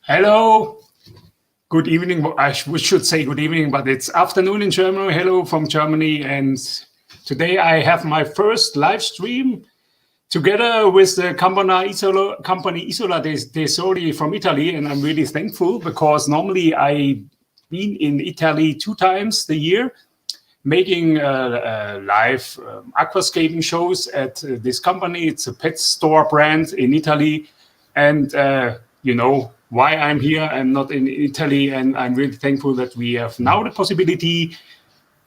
Hello. Good evening. We should say good evening, but it's afternoon in Germany. Hello from Germany. And today I have my first live stream together with the company Isola Tesori from Italy. And I'm really thankful because normally I've been in Italy 2 times a year, making live aquascaping shows at this company. It's a pet store brand in Italy. And you know why I'm here. I'm not in Italy, and I'm really thankful that we have now the possibility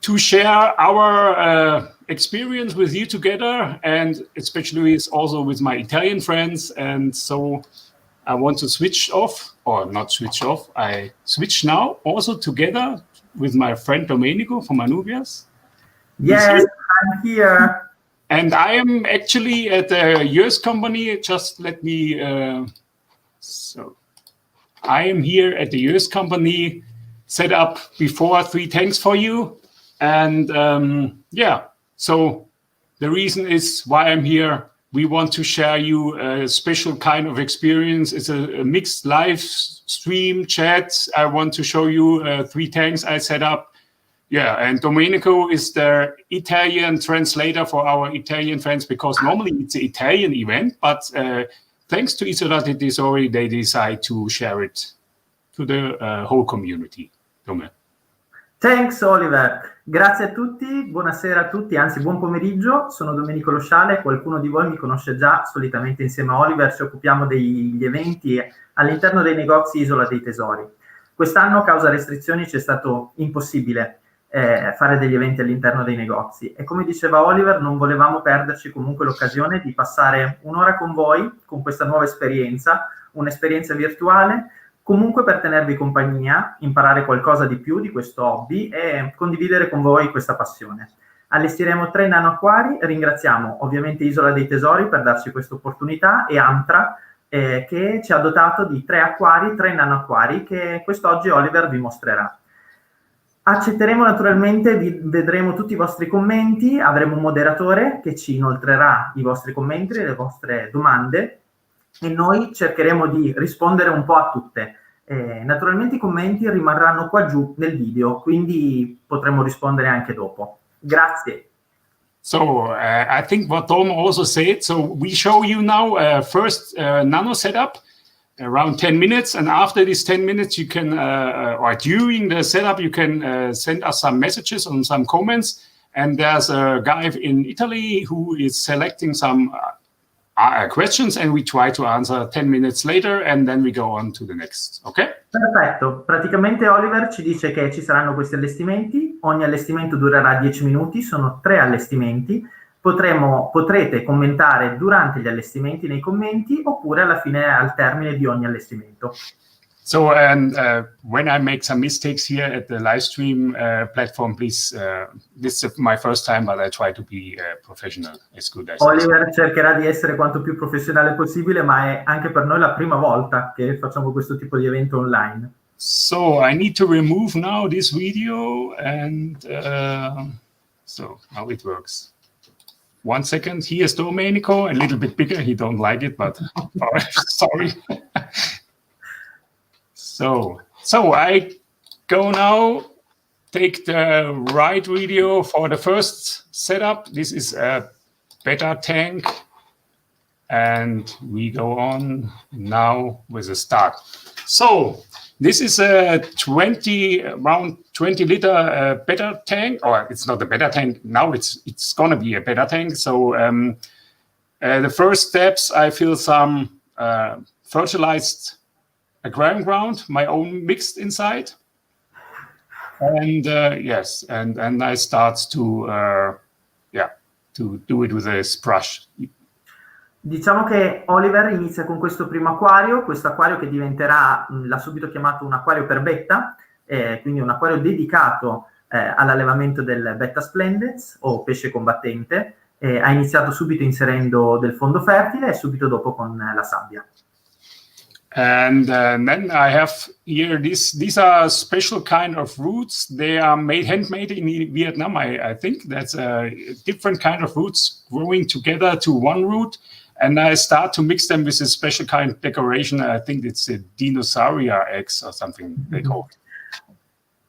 to share our experience with you together, and especially also with my Italian friends. And so I want to switch off, or not switch off, I switch now also together with my friend Domenico from Anubias. Yes, I'm here. And I am actually at a US company. Just let me, so I am here at the US company, set up before 3 tanks for you. And yeah, so the reason is why I'm here. We want to share you a special kind of experience. It's a mixed live stream chat. I want to show you 3 tanks I set up. Yeah, and Domenico is the Italian translator for our Italian fans, because normally it's an Italian event, but thanks to Isola Tesori, they decide to share it to the whole community. Dome. Thanks Oliver, grazie a tutti, buonasera a tutti, anzi buon pomeriggio, sono Domenico Losciale, qualcuno di voi mi conosce già, solitamente insieme a Oliver ci occupiamo degli eventi all'interno dei negozi Isola dei Tesori. Quest'anno, causa restrizioni, ci è stato impossibile fare degli eventi all'interno dei negozi e come diceva Oliver non volevamo perderci comunque l'occasione di passare un'ora con voi con questa nuova esperienza, un'esperienza virtuale, comunque per tenervi compagnia, imparare qualcosa di più di questo hobby e condividere con voi questa passione. Allestiremo 3 nano acquari, ringraziamo ovviamente Isola dei Tesori per darci questa opportunità e Amtra che ci ha dotato di 3 acquari, 3 nano acquari che quest'oggi Oliver vi mostrerà. Accetteremo naturalmente, vedremo tutti i vostri commenti, avremo un moderatore che ci inoltrerà i vostri commenti, le vostre domande e noi cercheremo di rispondere un po' a tutte. Naturalmente i commenti rimarranno qua giù nel video, quindi potremo rispondere anche dopo. Grazie. So I think what Tom also said, so we show you now first nano setup. Around 10 minutes, and after these 10 minutes you can or during the setup you can send us some messages and some comments, and there's a guy in Italy who is selecting some questions and we try to answer 10 minutes later and then we go on to the next. Ok? Perfetto, praticamente Oliver ci dice che ci saranno questi allestimenti, ogni allestimento durerà 10 minuti, sono 3 allestimenti. Potrete commentare durante gli allestimenti nei commenti oppure alla fine al termine di ogni allestimento. So when I make some mistakes here at the live stream platform, please, this is my first time, but I try to be professional as good as Oliver cercherà di essere quanto più professionale possibile, ma è anche per noi la prima volta che facciamo questo tipo di evento online. So I need to remove now this video and so how it works. 1 second, here's Domenico, a little bit bigger, he don't like it, but sorry. So I go now, take the right video for the first setup. This is a beta tank, and we go on now with the start. So this is a around 20 liter beta tank, or it's not a beta tank now. It's gonna be a beta tank. So the first steps, I fill some fertilized aquarium ground, my own mixed inside, and yes, and I start to do it with this brush. Diciamo che Oliver inizia con questo primo acquario, questo acquario che diventerà, l'ha subito chiamato un acquario per betta, quindi un acquario dedicato all'allevamento del betta splendens o pesce combattente. Ha iniziato subito inserendo del fondo fertile e subito dopo con la sabbia. And then I have here these are special kind of roots. They are handmade in Vietnam. I think that's a different kind of roots growing together to one root. and I start to mix them with a special kind of decoration. I think it's a Dinosauria eggs or something they call it.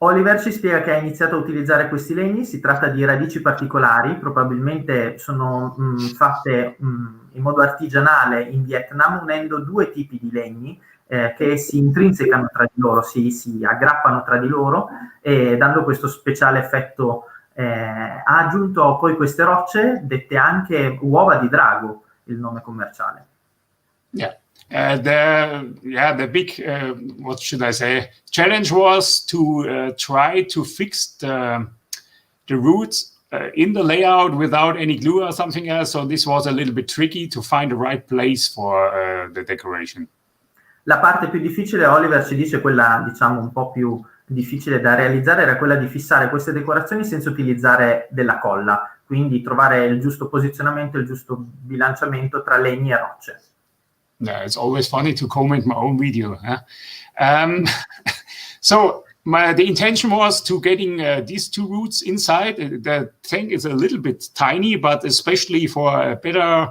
Oliver ci spiega che ha iniziato a utilizzare questi legni, si tratta di radici particolari, probabilmente sono fatte in modo artigianale in Vietnam, unendo due tipi di legni che si intrinsecano tra di loro, si aggrappano tra di loro, e dando questo speciale effetto. Ha aggiunto poi queste rocce, dette anche uova di drago, il nome commerciale. Yeah. The big, what should I say, challenge was to try to fix the roots in the layout without any glue or something else. So this was a little bit tricky to find the right place for the decoration. La parte più difficile, Oliver ci dice, quella diciamo un po' più difficile da realizzare, era quella di fissare queste decorazioni senza utilizzare della colla, quindi trovare il giusto posizionamento, il giusto bilanciamento tra legni e rocce. Yeah, it's always funny to comment my own video. Huh? So the intention was to getting these two roots inside. The tank is a little bit tiny, but especially for better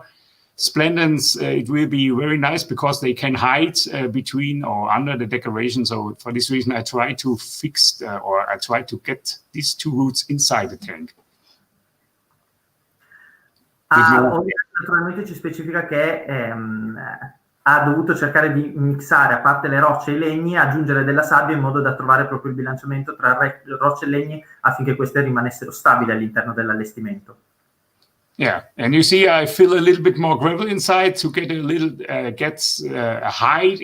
splendens, it will be very nice because they can hide between or under the decoration. So for this reason, I try to fix or I try to get these two roots inside the tank. Naturalmente ci specifica che ha dovuto cercare di mixare, a parte le rocce e i legni, aggiungere della sabbia in modo da trovare proprio il bilanciamento tra rocce e legni affinché queste rimanessero stabili all'interno dell'allestimento. Yeah, and you see, I fill a little bit more gravel inside to get a little a height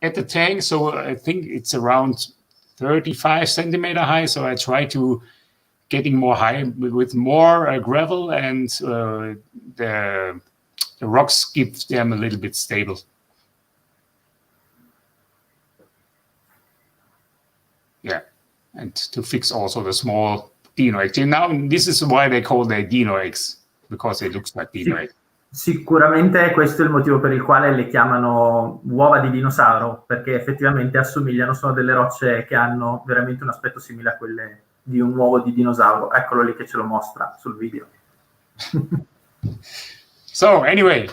at the tank. So I think it's around 35 centimeter high. So I try to getting more high with more gravel, and the rocks give them a little bit stable. Yeah, and to fix also the small dino eggs. And now this is why they call them dino eggs, because they look like dino eggs. Sicuramente questo è il motivo per il quale le chiamano uova di dinosauro, perché effettivamente assomigliano, sono delle rocce che hanno veramente un aspetto simile a quelle di un uovo di dinosauro. Eccolo lì che ce lo mostra sul video. So anyway,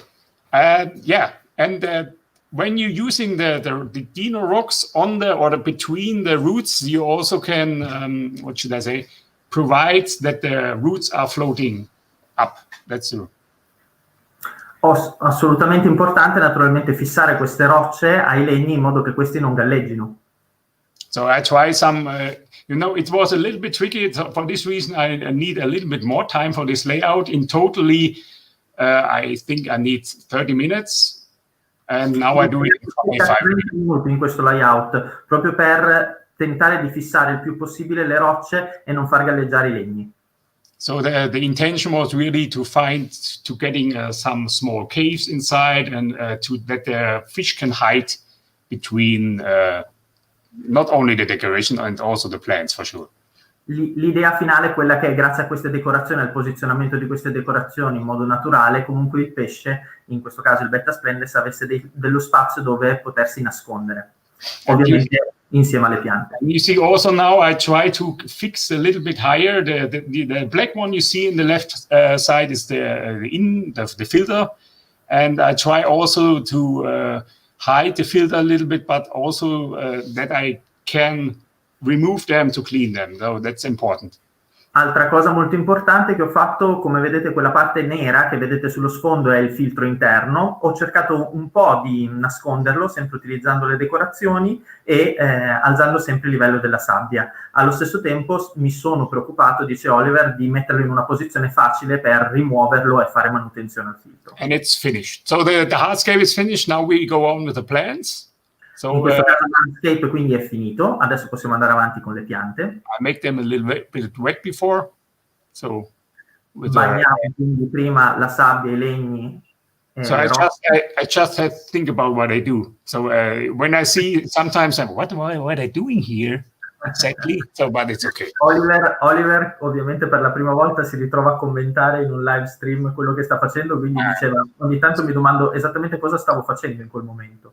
yeah, and when you're using the dino rocks on between the roots, you also can, what should I say, provide that the roots are floating up. That's true. Assolutamente importante naturalmente fissare queste rocce ai legni in modo che questi non galleggino. So I try some, it was a little bit tricky. So for this reason, I need a little bit more time for this layout. In totally, I think I need 30 minutes. And now I do it in 25 minutes. In questo layout, proprio per tentare di fissare il più possibile le rocce e non far galleggiare i legni. So the intention was really to getting some small caves inside, and that the fish can hide between not only the decoration and also the plants, for sure. L'idea finale è quella che, grazie a queste decorazioni, al posizionamento di queste decorazioni in modo naturale, comunque il pesce, in questo caso il Betta splendens, avesse dello spazio dove potersi nascondere, ovviamente insieme alle piante. You see also now I try to fix a little bit higher. The black one you see in the left side is the filter, and I try also to hide the filter a little bit, but also that I can remove them to clean them. So that's important. Altra cosa molto importante che ho fatto, come vedete, quella parte nera che vedete sullo sfondo è il filtro interno. Ho cercato un po' di nasconderlo, sempre utilizzando le decorazioni e alzando sempre il livello della sabbia. Allo stesso tempo mi sono preoccupato, dice Oliver, di metterlo in una posizione facile per rimuoverlo e fare manutenzione al filtro. And it's finished. So the hardscape is finished. Now we go on with the plants. So, in questo caso l'hardscape quindi è finito, adesso possiamo andare avanti con le piante. I make them a little bit wet before, so bagniamo quindi prima la sabbia e i legni. So I just have to think about what I do. So when I see, sometimes I'm, what am I doing here? Exactly, so, but it's okay. Oliver ovviamente per la prima volta si ritrova a commentare in un live stream quello che sta facendo, quindi diceva, ogni tanto mi domando esattamente cosa stavo facendo in quel momento.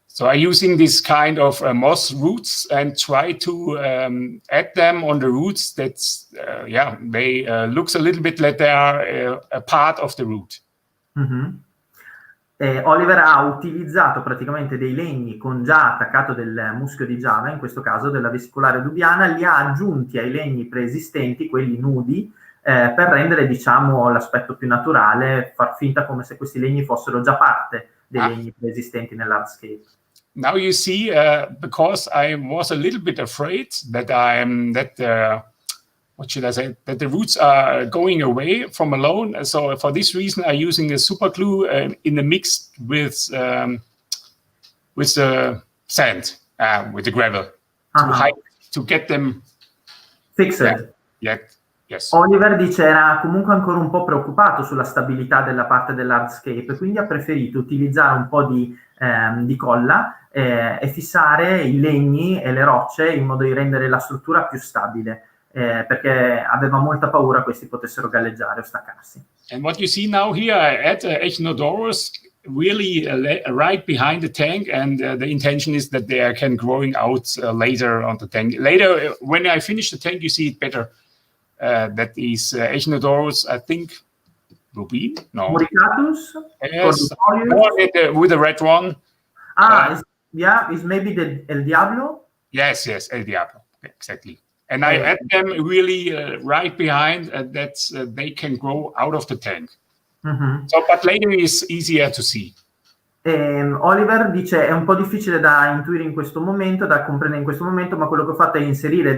So I'm using this kind of moss roots and try to add them on the roots. That's, they looks a little bit like they are a part of the root. Mm-hmm. Oliver ha utilizzato praticamente dei legni con già attaccato del muschio di Java, in questo caso della vesicolare dubiana, li ha aggiunti ai legni preesistenti, quelli nudi, per rendere, diciamo, l'aspetto più naturale, far finta come se questi legni fossero già parte dei legni preesistenti nell'hardscape. Now you see, because I was a little bit afraid that what should I say, that the roots are going away from alone. So for this reason, I'm using a super glue in the mix with the sand, with the gravel, to get them fixed. Yes. Oliver dice era comunque ancora un po' preoccupato sulla stabilità della parte dell'hardscape, quindi ha preferito utilizzare un po' di colla e fissare i legni e le rocce in modo di rendere la struttura più stabile, perché aveva molta paura questi potessero galleggiare o staccarsi. And what you see now here, I add Echinodorus really right behind the tank, and the intention is that they can growing out later on the tank. Later, when I finish the tank, you see it better. That is Echinodorus, I think, Rubin? No. Moricatus? Yes, with the red one. Is maybe the El Diablo? Yes, El Diablo, exactly. And I add them really right behind that they can grow out of the tank. So, but later is easier to see. Oliver dice è un po' difficile da intuire in questo momento, da comprendere in questo momento, ma quello che ho fatto è inserire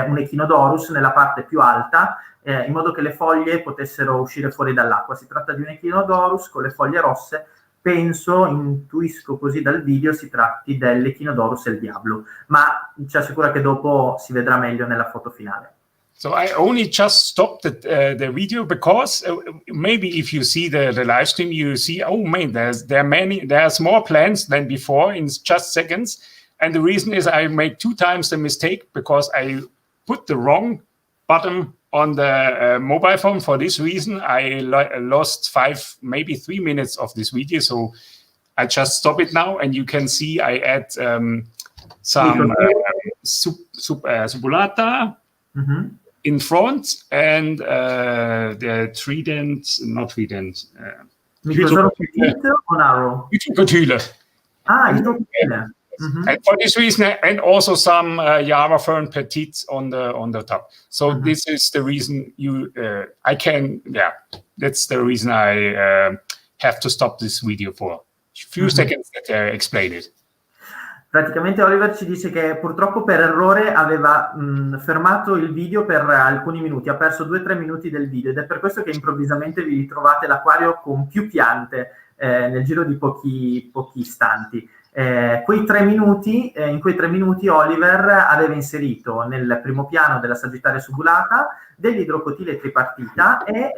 un Echinodorus nella parte più alta, in modo che le foglie potessero uscire fuori dall'acqua. Si tratta di un Echinodorus con le foglie rosse, intuisco così dal video, si tratti dell'Echinodorus El Diablo, ma ci assicura che dopo si vedrà meglio nella foto finale. So I only just stopped the video because maybe if you see the live stream, you see, oh man, there's more plants than before in just seconds. And the reason is I made 2 times the mistake because I put the wrong button on the mobile phone. For this reason, I lost 5, maybe 3 minutes of this video. So I just stop it now, and you can see I add some subulata. In front, and the trident, not trident. Microsorum petit or narrow? Hydrocotyle. Hydrocotyle. And for this reason, and also some Java fern petite on the top. So this is the reason that's the reason I have to stop this video for a few seconds that I explain it. Praticamente Oliver ci dice che purtroppo per errore aveva fermato il video per alcuni minuti, ha perso 2-3 minuti del video, ed è per questo che improvvisamente vi ritrovate l'acquario con più piante nel giro di pochi istanti. In quei 3 minuti Oliver aveva inserito nel primo piano della Sagittaria subulata dell'idrocotile tripartita e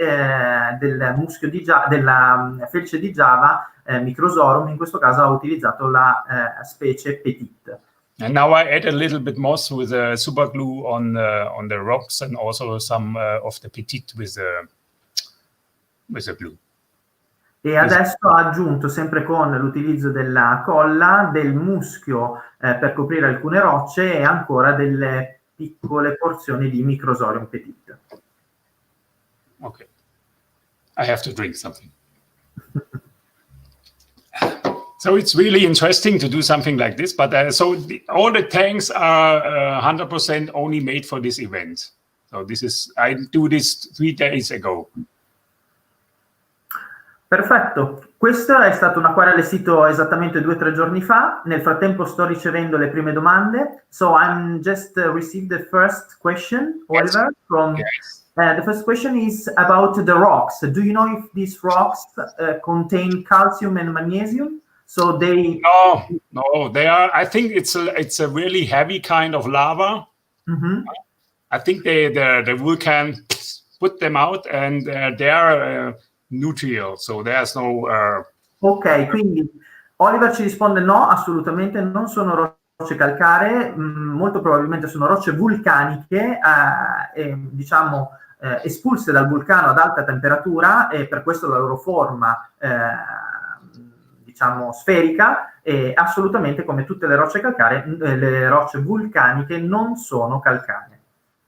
del muschio della felce di Java Microsorum. In questo caso ha utilizzato la specie petite. And now I add a little bit more with the super glue on the rocks, and also some of the petite with the glue. E adesso ha aggiunto, sempre con l'utilizzo della colla, del muschio per coprire alcune rocce e ancora delle piccole porzioni di Microsorium petite. Okay. I have to drink something. So it's really interesting to do something like this, but all the tanks are 100% only made for this event. So I do this 3 days ago. Perfetto, questo è stato un acquario allestito esattamente 2 o 3 giorni fa. Nel frattempo sto ricevendo le prime domande. So I'm just received the first question, Oliver, from the first question is about the rocks. Do you know if these rocks contain calcium and magnesium? So they no, they are. I think it's a really heavy kind of lava. I think the volcano put them out, and they are neutral, so there's no. Ok, quindi Oliver ci risponde no, assolutamente non sono rocce calcaree, molto probabilmente sono rocce vulcaniche, diciamo espulse dal vulcano ad alta temperatura, e per questo la loro forma diciamo sferica, e assolutamente come tutte le rocce calcaree, le rocce vulcaniche non sono calcaree,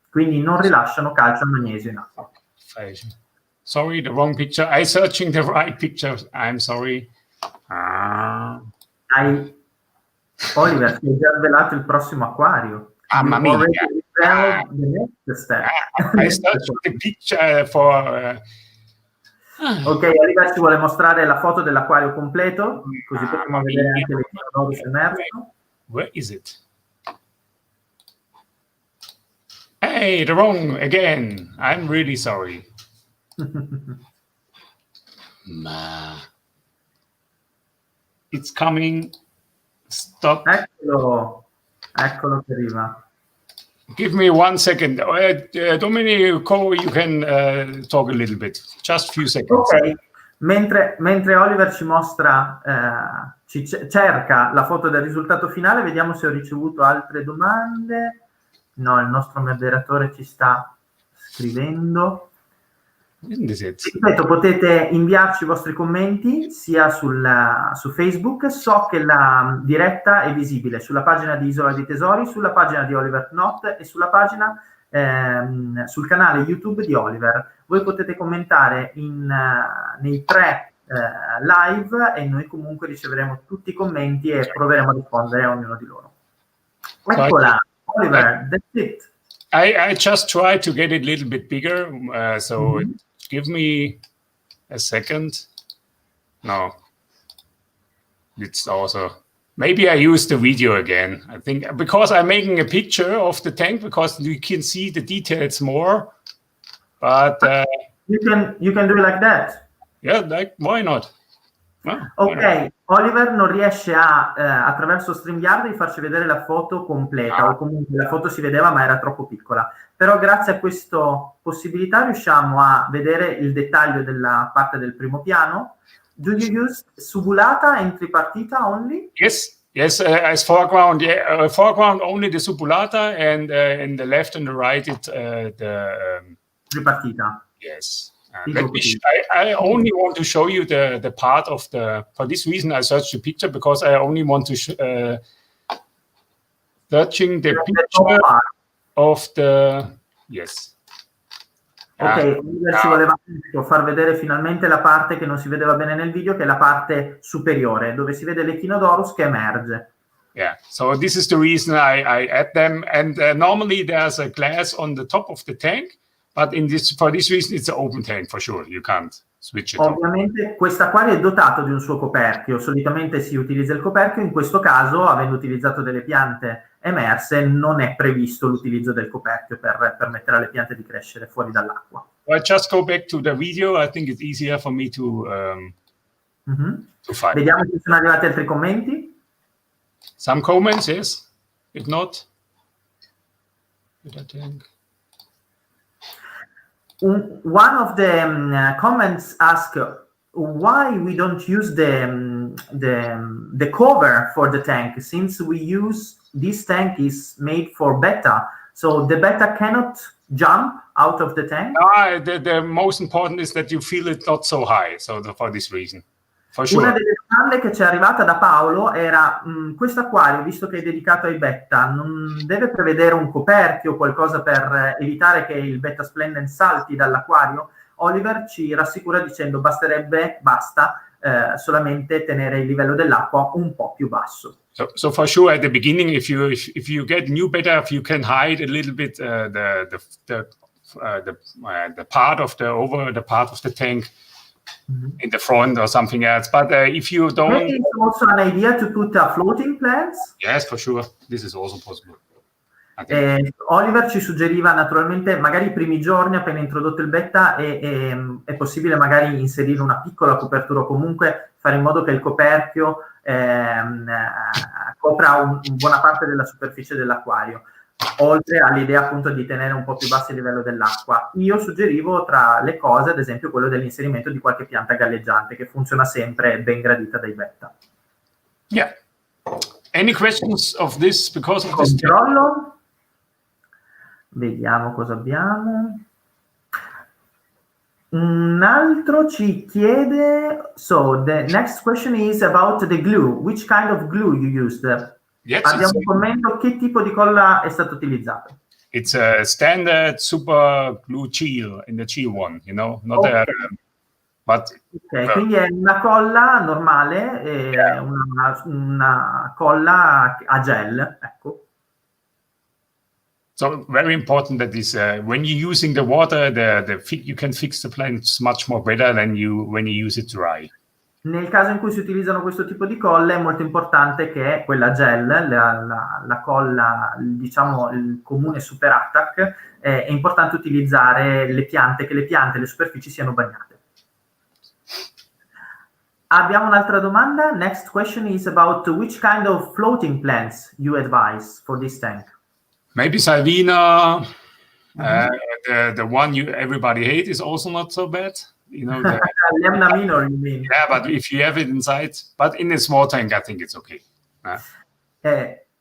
quindi non rilasciano calcio e magnesio in acqua. Sorry, the wrong picture. I'm searching the right picture. I'm sorry. Oliver, ti hai già svelato il prossimo acquario. Mamma mia. I searched the picture for... Ok, Oliver ci vuole mostrare la foto dell'acquario completo, così possiamo vedere anche le chinodorus emerso. Where is it? Hey, the wrong again. I'm really sorry. It's coming. Stop. Eccolo che arriva. Give me 1 second. Domenico, you can talk a little bit. Just a few seconds. Ok, mentre Oliver ci mostra, cerca la foto del risultato finale, vediamo se ho ricevuto altre domande. No, il nostro moderatore ci sta scrivendo. Ripeto, potete inviarci i vostri commenti sia su Facebook. So che la diretta è visibile sulla pagina di Isola dei Tesori, sulla pagina di Oliver Knott e sulla pagina sul canale YouTube di Oliver. Voi potete commentare nei 3 live e noi comunque riceveremo tutti i commenti e proveremo a rispondere a ognuno di loro. Eccola, Oliver, that's it. I just tried to get it a little bit bigger, so give me a second. No, it's also... Maybe I use the video again. I think because I'm making a picture of the tank because you can see the details more. But you can do it like that. Yeah, why not? Ok, Oliver non riesce attraverso StreamYard di farci vedere la foto completa, o comunque la foto si vedeva ma era troppo piccola. Però grazie a questa possibilità riusciamo a vedere il dettaglio della parte del primo piano. Do you use subulata and tripartita only? Yes, as foreground. Yeah, foreground only the subulata, and in the left and the right the tripartita. Yes. I only want to show you the part of the... For this reason, I searched the picture because I only want to searching the picture of the... Yes. Ok, ci voleva far vedere finalmente la parte che non si vedeva bene nel video, che è la parte superiore, dove si vede l'Echinodorus che emerge. Yeah, so this is the reason I add them. And normally there's a glass on the top of the tank, but for this reason it's an open tank for sure. You can't switch it. Ovviamente quest'acquario è dotato di un suo coperchio. Solitamente si utilizza il coperchio, in questo caso, avendo utilizzato delle piante emerse, non è previsto l'utilizzo del coperchio per permettere alle piante di crescere fuori dall'acqua. I just go back to the video. I think it's easier for me to find. Vediamo se sono arrivati altri commenti. Some comments, yes. If not, one of the comments ask why we don't use the cover for the tank, since this tank is made for betta, so the betta cannot jump out of the tank. The most important is that you feel it not so high, so for this reason. For sure. Una delle domande che ci è arrivata da Paolo era questo acquario, visto che è dedicato ai betta, non deve prevedere un coperchio o qualcosa per evitare che il betta splendens salti dall'acquario? Oliver ci rassicura dicendo basta solamente tenere il livello dell'acqua un po' più basso. So for sure at the beginning, if you get new betta, if you can hide a little bit the part of the tank in the front or something else, but if you don't... Maybe it's also an idea to put floating plants. Yes, for sure. This is also possible. Oliver ci suggeriva naturalmente, magari i primi giorni appena introdotto il betta è possibile magari inserire una piccola copertura o comunque fare in modo che il coperchio copra buona parte della superficie dell'acquario, oltre all'idea appunto di tenere un po' più basso il livello dell'acqua. Io suggerivo tra le cose ad esempio quello dell'inserimento di qualche pianta galleggiante, che funziona sempre, ben gradita dai betta. Yeah. Any questions of this because of this? Controllo. Vediamo cosa abbiamo. Un altro ci chiede, so the next question is about the glue. Which kind of glue you used? Yes, abbiamo un commento, che tipo di colla è stato utilizzato? It's a standard super glue Cheel in the Cheel one, you know, not Ok, quindi è una colla normale, una colla a gel, ecco. So very important that is when you're using the water, you can fix the plants much more better than when you use it dry. Nel caso in cui si utilizzano questo tipo di colle è molto importante che quella gel, la colla, diciamo il comune super attack, è importante utilizzare le piante, che le piante e le superfici siano bagnate. Abbiamo un'altra domanda. Next question is about which kind of floating plants you advise for this tank. Maybe Salvina, the one everybody hates is also not so bad. You know, the Lemna minor, you mean? Yeah, but if you have it inside, but in a small tank, I think it's okay.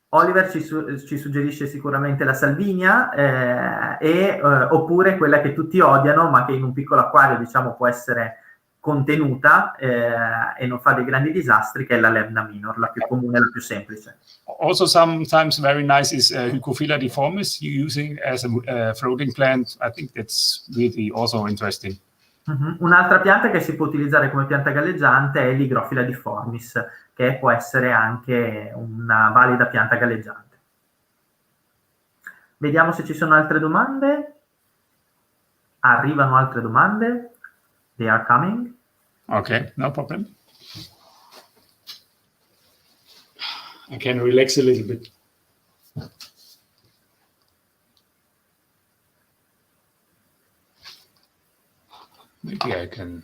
Oliver ci suggerisce sicuramente la Salvinia oppure quella che tutti odiano, ma che in un piccolo acquario, diciamo, può essere contenuta e non fa dei grandi disastri, che è la Lemna minor, la più comune, la più semplice. Also, sometimes very nice is Hygrophila deformis you using as a floating plant. I think that's really also interesting. Un'altra pianta che si può utilizzare come pianta galleggiante è l'Hygrophila difformis, che può essere anche una valida pianta galleggiante. Vediamo se ci sono altre domande. Arrivano altre domande. They are coming. Okay, no problem. I can relax a little bit. Maybe I can.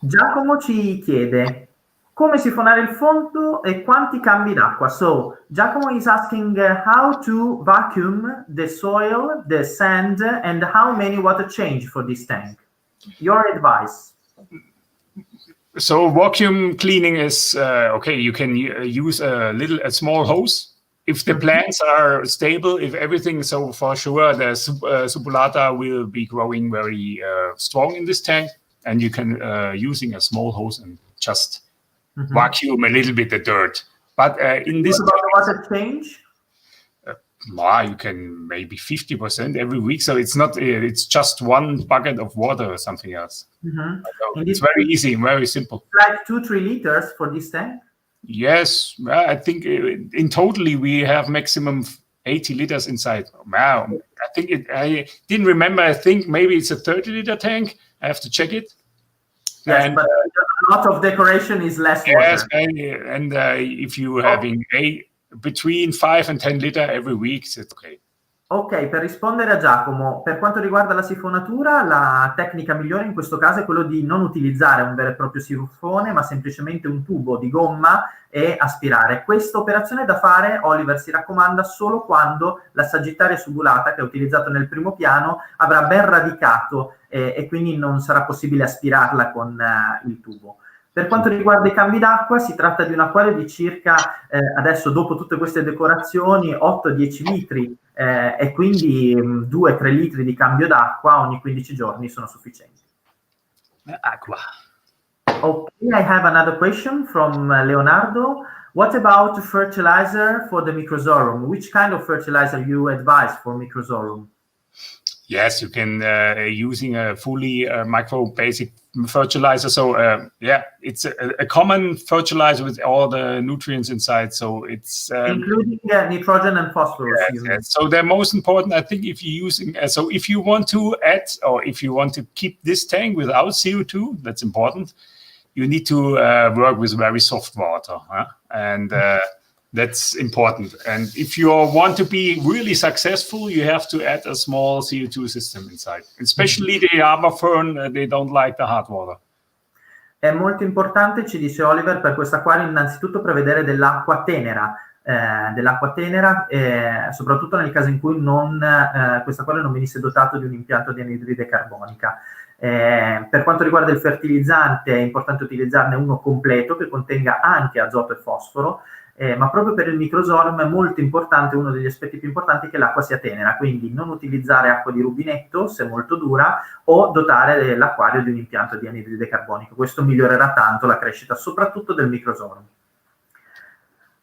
Giacomo ci chiede come sifonare il fondo e quanti cambi d'acqua. So Giacomo is asking how to vacuum the soil, the sand, and how many water change for this tank. Your advice. So vacuum cleaning is okay. You can use a small hose. If the plants are stable, if everything, so for sure the subulata will be growing very strong in this tank, and you can using a small hose and just vacuum a little bit the dirt. But in this water change, you can maybe 50% every week. So it's not it's just one bucket of water or something else. It's very easy and very simple. Like 2-3 liters for this tank. Yes, I think in totally we have maximum 80 liters inside. Wow, I think I didn't remember. I think maybe it's a 30-liter tank. I have to check it. Yes, but a lot of decoration is less water. Yes, and if you having between 5 and 10 liter every week, it's okay. Ok, per rispondere a Giacomo, per quanto riguarda la sifonatura, la tecnica migliore in questo caso è quello di non utilizzare un vero e proprio sifone, ma semplicemente un tubo di gomma e aspirare. Questa operazione è da fare, Oliver si raccomanda, solo quando la sagittaria subulata, che è utilizzato nel primo piano, avrà ben radicato e quindi non sarà possibile aspirarla con il tubo. Per quanto riguarda i cambi d'acqua, si tratta di un acquario di circa, adesso dopo tutte queste decorazioni, 8-10 litri e quindi 2-3 litri di cambio d'acqua ogni 15 giorni sono sufficienti. Acqua. Okay, I have another question from Leonardo. What about fertilizer for the microzorum? Which kind of fertilizer you advise for microzorum? Yes, you can using a fully micro basic fertilizer. So it's a common fertilizer with all the nutrients inside. So it's including nitrogen and phosphorus. Yes. So the most important, I think, if you're using so if you want to add or if you want to keep this tank without CO2, that's important. You need to work with very soft water, and that's important. And if you want to be really successful, you have to add a small CO2 system inside. Especially the arbor fern, they don't like the hard water. È molto importante, ci dice Oliver, per questo acquario innanzitutto prevedere dell'acqua tenera, soprattutto nel caso in cui questo acquario non venisse dotato di un impianto di anidride carbonica. Per quanto riguarda il fertilizzante è importante utilizzarne uno completo che contenga anche azoto e fosforo, ma proprio per il microzorum è molto importante, uno degli aspetti più importanti, che l'acqua sia tenera, quindi non utilizzare acqua di rubinetto se molto dura o dotare l'acquario di un impianto di anidride carbonica. Questo migliorerà tanto la crescita soprattutto del microzorum.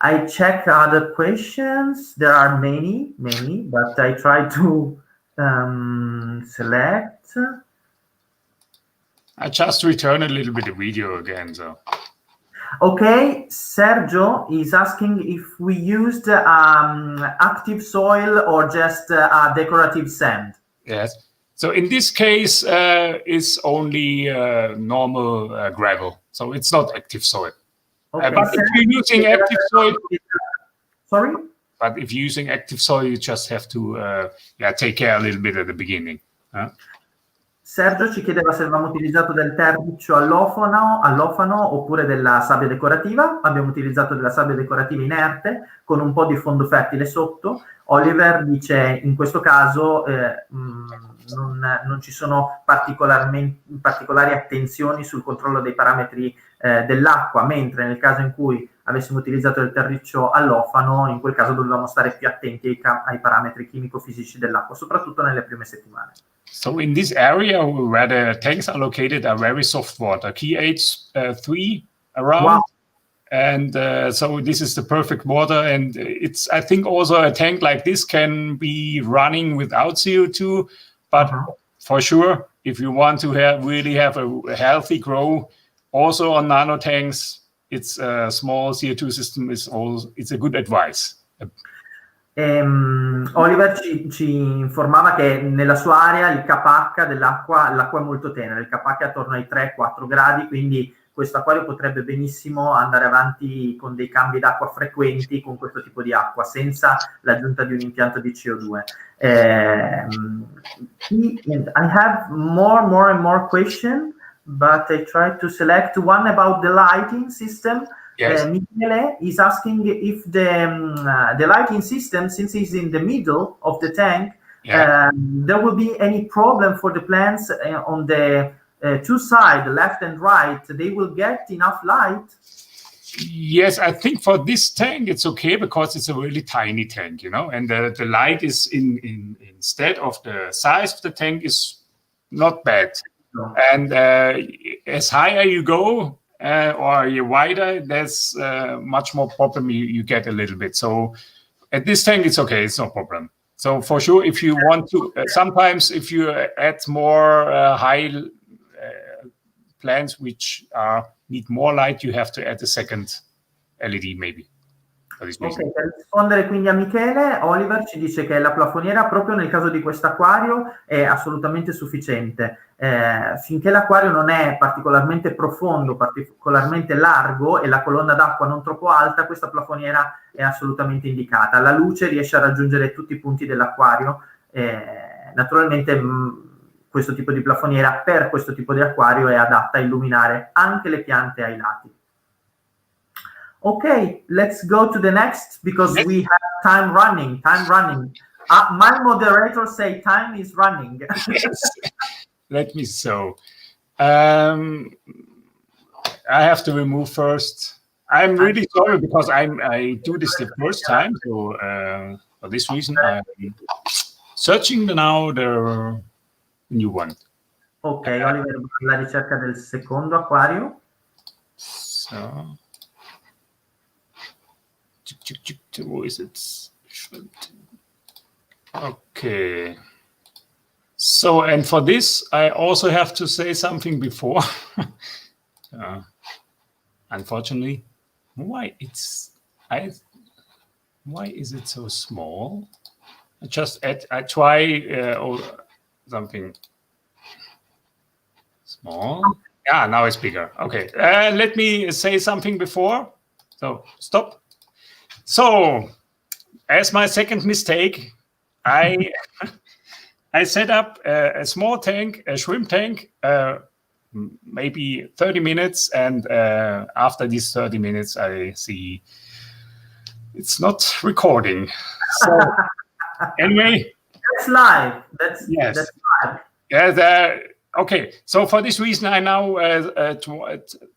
I check other questions. There are many, but I try to Select. I just return a little bit of video again, so. Okay, Sergio is asking if we used active soil or just decorative sand. Yes. So in this case, it's only normal gravel. So it's not active soil. Okay, But if you're using active soil, sorry? But if you're using active soil, you just have to take care a little bit at the beginning. Sergio ci chiedeva se avevamo utilizzato del terriccio allofano oppure della sabbia decorativa. Abbiamo utilizzato della sabbia decorativa inerte con un po' di fondo fertile sotto. Oliver dice in questo caso non ci sono particolari attenzioni sul controllo dei parametri dell'acqua, mentre nel caso in cui avessimo utilizzato del terriccio allofano, in quel caso dovevamo stare più attenti ai parametri chimico-fisici dell'acqua, soprattutto nelle prime settimane. So in this area where the tanks are located are very soft water, pH 3 around. Wow. And so this is the perfect water. And it's, I think also a tank like this can be running without CO2, but for sure, if you want to really have a healthy grow, also on nano tanks, it's a small CO2 system it's a good advice. Oliver ci informava che nella sua area il kpH dell'acqua, l'acqua è molto tenera, il kpH è attorno ai 3-4 gradi, quindi questo acquario potrebbe benissimo andare avanti con dei cambi d'acqua frequenti con questo tipo di acqua, senza l'aggiunta di un impianto di CO2. I have more and more questions, but I try to select one about the lighting system. Yes. Michele is asking if the lighting system, since it's in the middle of the tank, there will be any problem for the plants on the two sides, left and right. They will get enough light? Yes, I think for this tank it's okay because it's a really tiny tank, you know, and the light is instead of the size of the tank is not bad. No. And as higher you go, or you're wider, there's much more problem you get a little bit. So at this tank, it's okay. It's no problem. So for sure, if you want to, sometimes if you add more high plants which need more light, you have to add a second LED maybe. Ok, per rispondere quindi a Michele, Oliver ci dice che la plafoniera proprio nel caso di questo acquario è assolutamente sufficiente. Finché l'acquario non è particolarmente profondo, particolarmente largo e la colonna d'acqua non troppo alta, questa plafoniera è assolutamente indicata. La luce riesce a raggiungere tutti i punti dell'acquario. Naturalmente questo tipo di plafoniera per questo tipo di acquario è adatta a illuminare anche le piante ai lati. Okay, let's go to the next because we have time running. My moderator say time is running. Yes. Let me I have to remove first. I'm really sorry because I do this the first time. So for this reason, I'm searching now the new one. Ok, Oliver, la ricerca del secondo acquario. So. Where is it? Okay. So, and for this, I also have to say something before. Unfortunately, why is it so small? I try something small. Yeah, now it's bigger. Okay, let me say something before. So stop. So, as my second mistake, I set up a small tank, a shrimp tank, maybe 30 minutes, and after these 30 minutes, I see it's not recording. So, anyway, that's live. That's live. Yeah. Okay. So for this reason, I now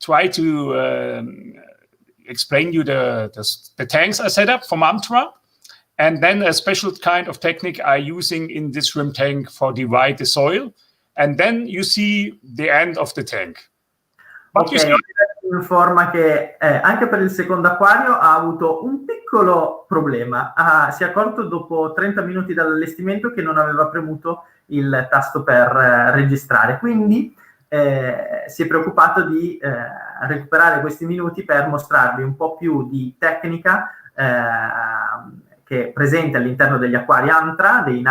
try to. Explain you the tanks I set up for Mantra, and then a special kind of technique I'm using in this shrimp tank for divide the soil, and then you see the end of the tank. But okay. informa che anche per il secondo acquario ha avuto un piccolo problema. Si è accorto dopo 30 minuti dall'allestimento che non aveva premuto il tasto per registrare, quindi si è preoccupato di recuperare questi minuti per mostrarvi un po' più di tecnica che è presente all'interno degli acquari Antra, dei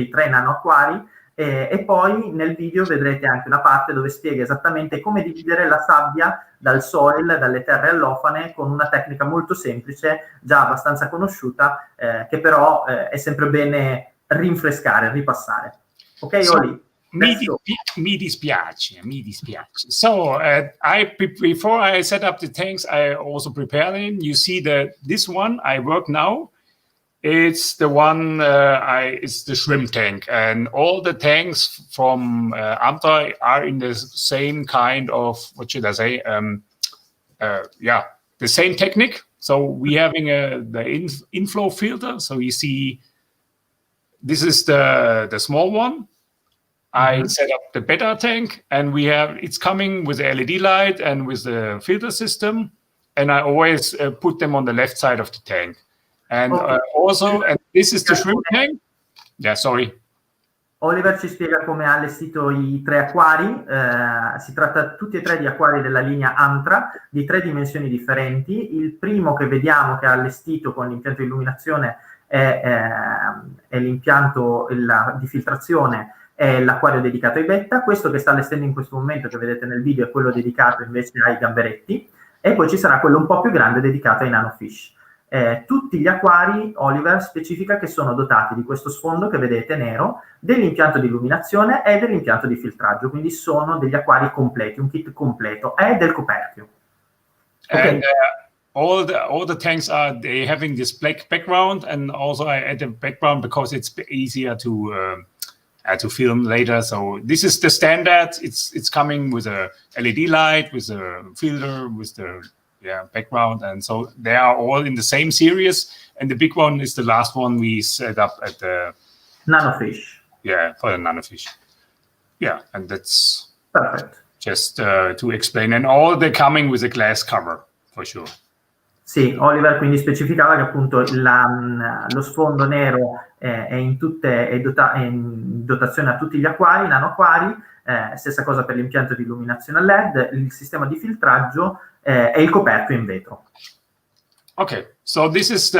3 nano acquari, e poi nel video vedrete anche una parte dove spiega esattamente come dividere la sabbia dal soil, dalle terre allofane, con una tecnica molto semplice, già abbastanza conosciuta, che però è sempre bene rinfrescare, ripassare. Ok, Oli? Mi dispiace. So, before I set up the tanks, I also prepared them. You see this one I work now. It's the one, it's the shrimp tank, and all the tanks from Amta are in the same kind of, what should I say? The same technique. So we having the inflow filter. So you see, this is the small one. I set up the beta tank, and it's coming with the LED light and with the filter system. And I always put them on the left side of the tank. And also, and this is the shrimp tank. Yeah, sorry. Oliver ci spiega come ha allestito i 3 acquari. Si tratta tutti e 3 di acquari della linea Antra, di 3 dimensioni differenti. Il primo che vediamo che ha allestito con l'impianto di illuminazione è l'impianto di filtrazione, è l'acquario dedicato ai betta. Questo che sta allestendo in questo momento, che vedete nel video, è quello dedicato invece ai gamberetti. E poi ci sarà quello un po' più grande dedicato ai nanofish. Tutti gli acquari, Oliver specifica che sono dotati di questo sfondo che vedete nero, dell'impianto di illuminazione e dell'impianto di filtraggio, quindi sono degli acquari completi, un kit completo, e del coperchio. Okay. And all the tanks they having this black background, and also I add the background because it's easier to film later. So this is the standard. It's coming with a LED light, with a filter, with the background, and so they are all in the same series, and the big one is the last one we set up at the nanofish. Yeah, for the nanofish. Yeah, and that's perfect. Just to explain, and all they're coming with a glass cover for sure. Sì, Oliver quindi specificava che appunto lo sfondo nero è in dotazione a tutti gli acquari, nanoacquari, stessa cosa per l'impianto di illuminazione a LED, il sistema di filtraggio e il coperchio in vetro. Okay, so this is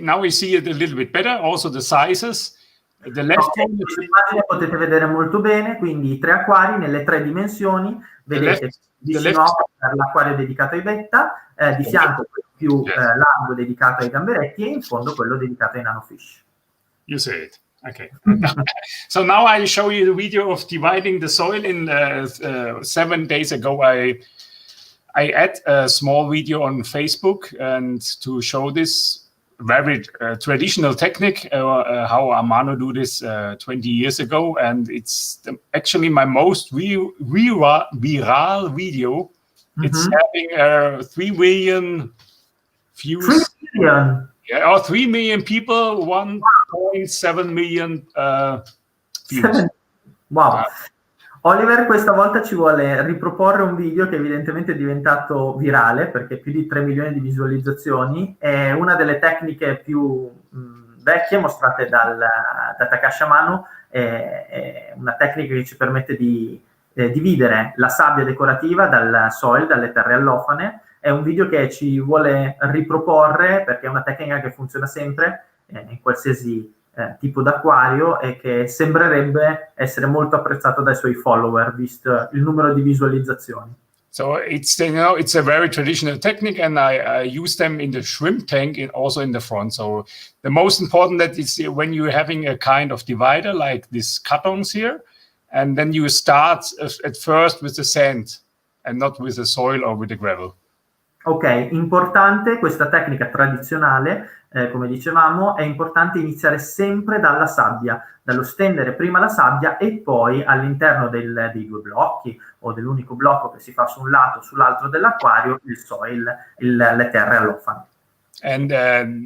now we see it a little bit better, also the sizes. The left one, l'immagine potete vedere molto bene, quindi i 3 acquari nelle 3 dimensioni, vedete vicino per l'acquario dedicato ai betta, di fianco quello più largo dedicato ai gamberetti, e in fondo quello dedicato ai nanofish. You say it. Okay. So now I show you the video of dividing the soil. In 7 days ago, I add a small video on Facebook and to show this very traditional technique, how Amano do this 20 years ago, and it's actually my most viral video. It's having 3 million views. 3 million? Yeah, or 3 million people, 1.7 million views. Wow. Oliver questa volta ci vuole riproporre un video che evidentemente è diventato virale, perché più di 3 milioni di visualizzazioni. È una delle tecniche più vecchie mostrate da Takashi Amano, è una tecnica che ci permette di dividere la sabbia decorativa dal soil, dalle terre allofane. È un video che ci vuole riproporre perché è una tecnica che funziona sempre in qualsiasi tipo d'acquario e che sembrerebbe essere molto apprezzato dai suoi follower, visto il numero di visualizzazioni. So it's a very traditional technique, and I use them in the shrimp tank and also in the front. So the most important that is when you're having a kind of divider like these cartons here, and then you start at first with the sand and not with the soil or with the gravel. Ok, importante questa tecnica tradizionale, come dicevamo, è importante iniziare sempre dalla sabbia, dallo stendere prima la sabbia e poi all'interno dei 2 blocchi o dell'unico blocco che si fa su un lato o sull'altro dell'acquario, il soil, le terre allofane. And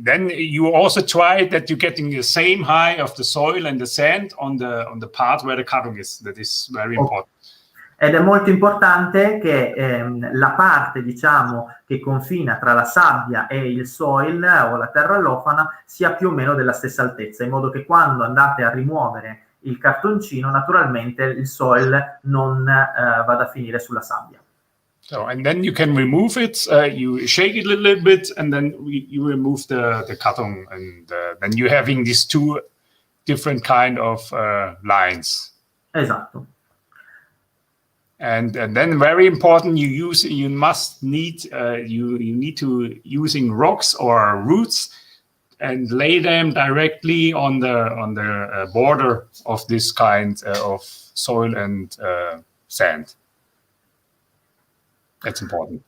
then you also try that you're getting the same height of the soil and the sand on the part where the cutting is. That is very important. Ed è molto importante che la parte, diciamo, che confina tra la sabbia e il soil o la terra allofana sia più o meno della stessa altezza, in modo che quando andate a rimuovere il cartoncino, naturalmente il soil non vada a finire sulla sabbia. So, and then you can remove it, you shake it a little bit, and then you remove the carton, and then you're having these two different kind of lines. Esatto. And then very important, you need to using rocks or roots and lay them directly on the border of this kind of soil and sand. That's important.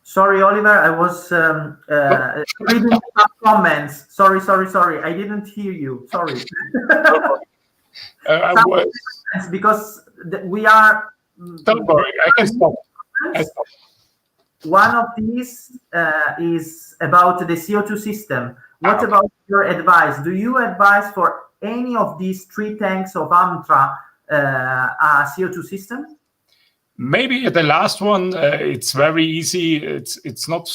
Sorry, Oliver, I was reading some comments. Sorry. I didn't hear you. Sorry. Because we are... Don't worry, I can stop. One of these is about the CO2 system. What about your advice? Do you advise for any of these 3 tanks of Amtra a CO2 system? Maybe the last one, it's very easy. It's not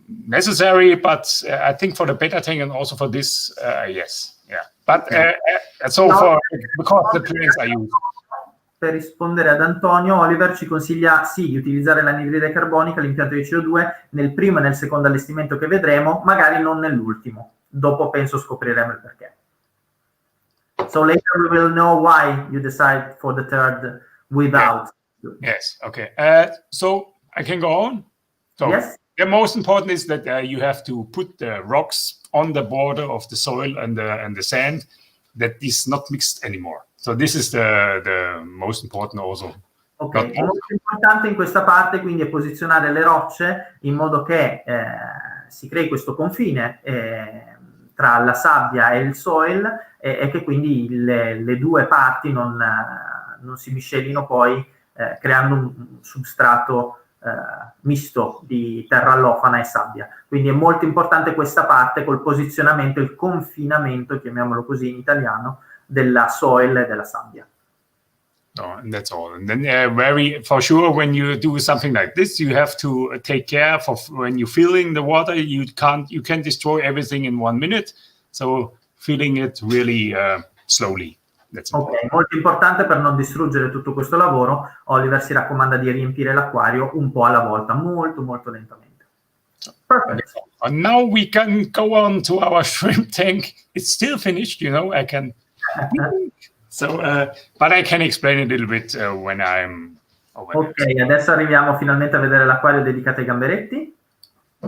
necessary, but I think for the beta tank and also for this, yes, yeah. But because the plants are used. Per rispondere ad Antonio, Oliver ci consiglia sì di utilizzare l'anidride carbonica, l'impianto di CO2 nel primo e nel secondo allestimento che vedremo, magari non nell'ultimo. Dopo penso scopriremo il perché. So later we will know why you decide for the third without. Yes, okay. So I can go on? So yes. The most important is that you have to put the rocks on the border of the soil and the sand that is not mixed anymore. So this is the most important also. Ok, è molto importante in questa parte quindi è posizionare le rocce in modo che si crei questo confine tra la sabbia e il soil e che quindi le due parti non si miscelino poi creando un substrato misto di terra allofana e sabbia. Quindi è molto importante questa parte col posizionamento, il confinamento, chiamiamolo così in italiano, della soil e della sabbia. Oh, and that's all. And then for sure, when you do something like this, you have to take care for when you're filling the water. You can destroy everything in 1 minute. So filling it really slowly. That's important. Ok, molto importante per non distruggere tutto questo lavoro. Oliver si raccomanda di riempire l'acquario un po' alla volta, molto molto lentamente. Perfect. And now we can go on to our shrimp tank. It's still finished, I can. So, but I can explain a little bit when I'm. Ok, adesso arriviamo finalmente a vedere l'acquario dedicato ai gamberetti.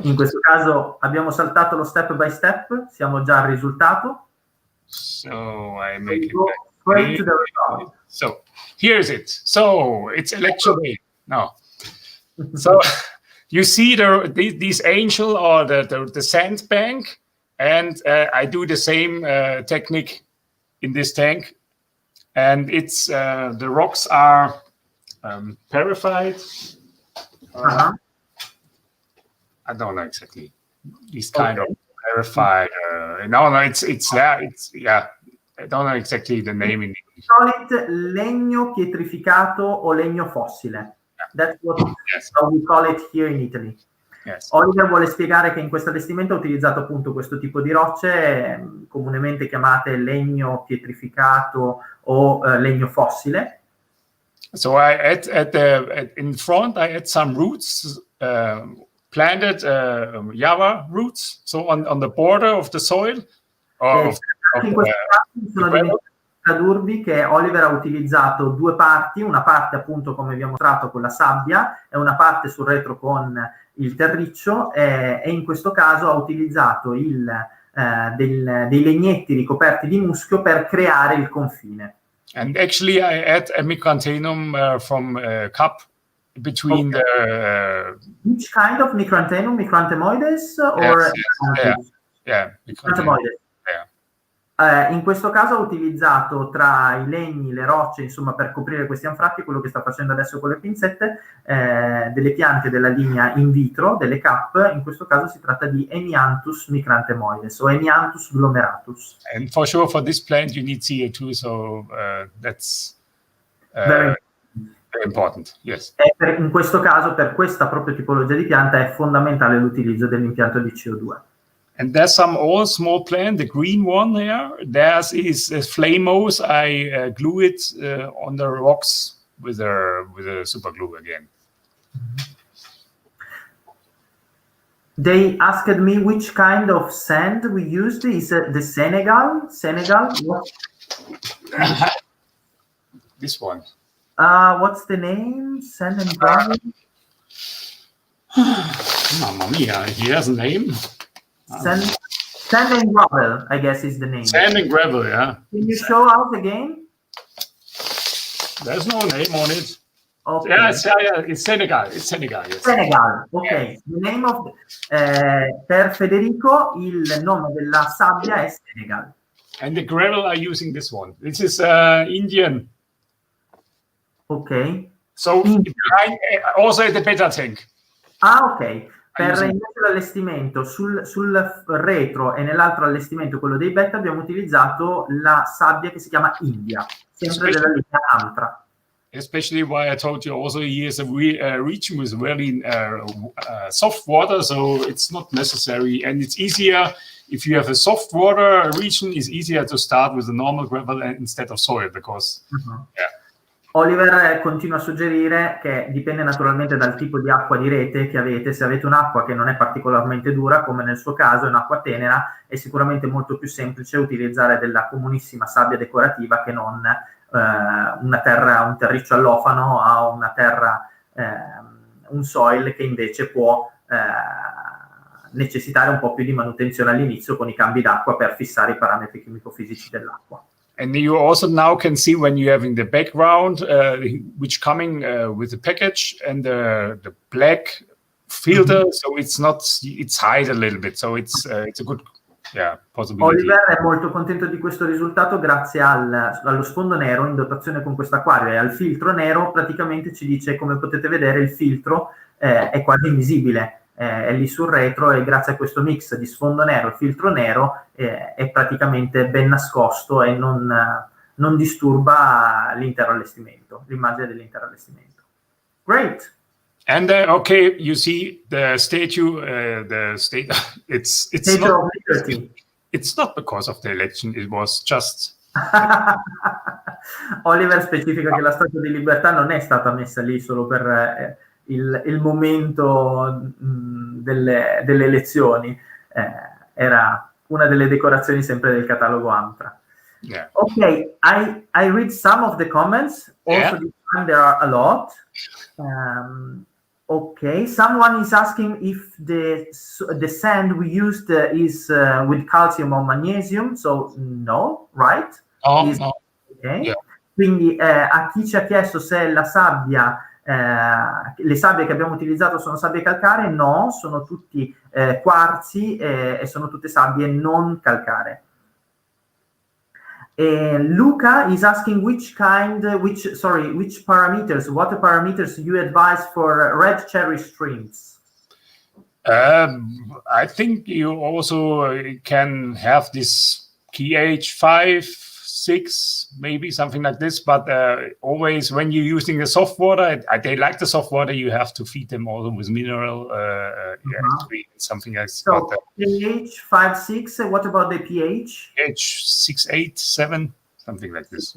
In questo caso abbiamo saltato lo step by step, siamo già al risultato. So I make it straight to the result. So here's it. So it's election day now. So you see these angel or the sand bank, and I do the same technique in this tank, and it's the rocks are purified. I don't know exactly. These kind of purified. No, it's there. It's yeah. I don't know exactly the name in English. Solid legno pietrificato o legno fossile. That's what how we call it here in Italy. Yes. Oliver vuole spiegare che in questo allestimento ha utilizzato appunto questo tipo di rocce comunemente chiamate legno pietrificato o legno fossile. So I add in front I add some roots, planted Java roots, so on the border of the soil. In questo caso sono diventati tradurvi che Oliver ha utilizzato due parti, una parte appunto come vi ho mostrato con la sabbia e una parte sul retro con il terriccio e in questo caso ha utilizzato dei legnetti ricoperti di muschio per creare il confine. And actually I add a micrantenum from cup between the... Which kind of micrantenum? Micrantemoides? Or yeah, micrantemoides. In questo caso ha utilizzato tra i legni, le rocce, insomma, per coprire questi anfratti, quello che sta facendo adesso con le pinzette, delle piante della linea in vitro, delle cap. In questo caso si tratta di Hemianthus micrantemoides o Hemianthus glomeratus. And for sure for this plant you need CO2, so that's... very important, yes. In questo caso, per questa propria tipologia di pianta, è fondamentale l'utilizzo dell'impianto di CO2. And there's some old small plant, the green one here. There's is Flamos. I glue it on the rocks with a super glue again. They asked me which kind of sand we used. Is the Senegal? What? This one. What's the name? Sand and gravel? Mamma mia, he has a name. Sand and gravel, I guess, is the name. Sand and gravel, yeah. Can you show us again? There's no name on it. Okay. Yeah, it's Senegal. It's Senegal. Yes. Senegal, ok. Yes. The name of per Federico il nome della sabbia è Senegal. And the gravel are using this one. This is Indian. Ok. So also the beta tank. Ah, ok. Per invece l'allestimento sul retro e nell'altro allestimento, quello dei beta, abbiamo utilizzato la sabbia che si chiama India, sempre della linea Antra. Especially why I told you also here is a region with really soft water, so it's not necessary, and it's easier if you have a soft water region. It's easier to start with the normal gravel instead of soil because Oliver continua a suggerire che dipende naturalmente dal tipo di acqua di rete che avete. Se avete un'acqua che non è particolarmente dura, come nel suo caso è un'acqua tenera, è sicuramente molto più semplice utilizzare della comunissima sabbia decorativa che non un terriccio allofano a una terra, un soil che invece può necessitare un po' più di manutenzione all'inizio con i cambi d'acqua per fissare i parametri chimico-fisici dell'acqua. And you also now can see when you have in the background which coming with the package and the black filter, so it's hide a little bit, so it's a good possibility. Oliver è molto contento di questo risultato grazie allo sfondo nero in dotazione con questo acquario e al filtro nero. Praticamente ci dice, come potete vedere, il filtro è quasi invisibile. È lì sul retro e grazie a questo mix di sfondo nero e filtro nero è praticamente ben nascosto e non disturba l'intero allestimento, l'immagine dell'intero allestimento. Great! And okay, you see the statue, it's not, of Liberty. It's not because of the election, it was just... Oliver specifica che la Statua di Libertà non è stata messa lì solo per... il momento delle elezioni, era una delle decorazioni sempre del catalogo Amtra. Yeah. Okay, I read some of the comments. Also, this time there are a lot. Okay, someone is asking if the sand we used is with calcium or magnesium. So no, right? Oh, no. Okay. Yeah. Quindi a chi ci ha chiesto se la sabbia le sabbie che abbiamo utilizzato sono sabbie calcaree, no, sono tutti quarzi e sono tutte sabbie non calcaree. Luca is asking which parameters, water parameters you advise for red cherry streams. I think you also can have this pH 5, 6, maybe something like this, but always when you're using the soft water, they like the soft water, you have to feed them also with mineral, something like that. So pH 5, 6, what about the pH? pH 6, 8, 7, something like this.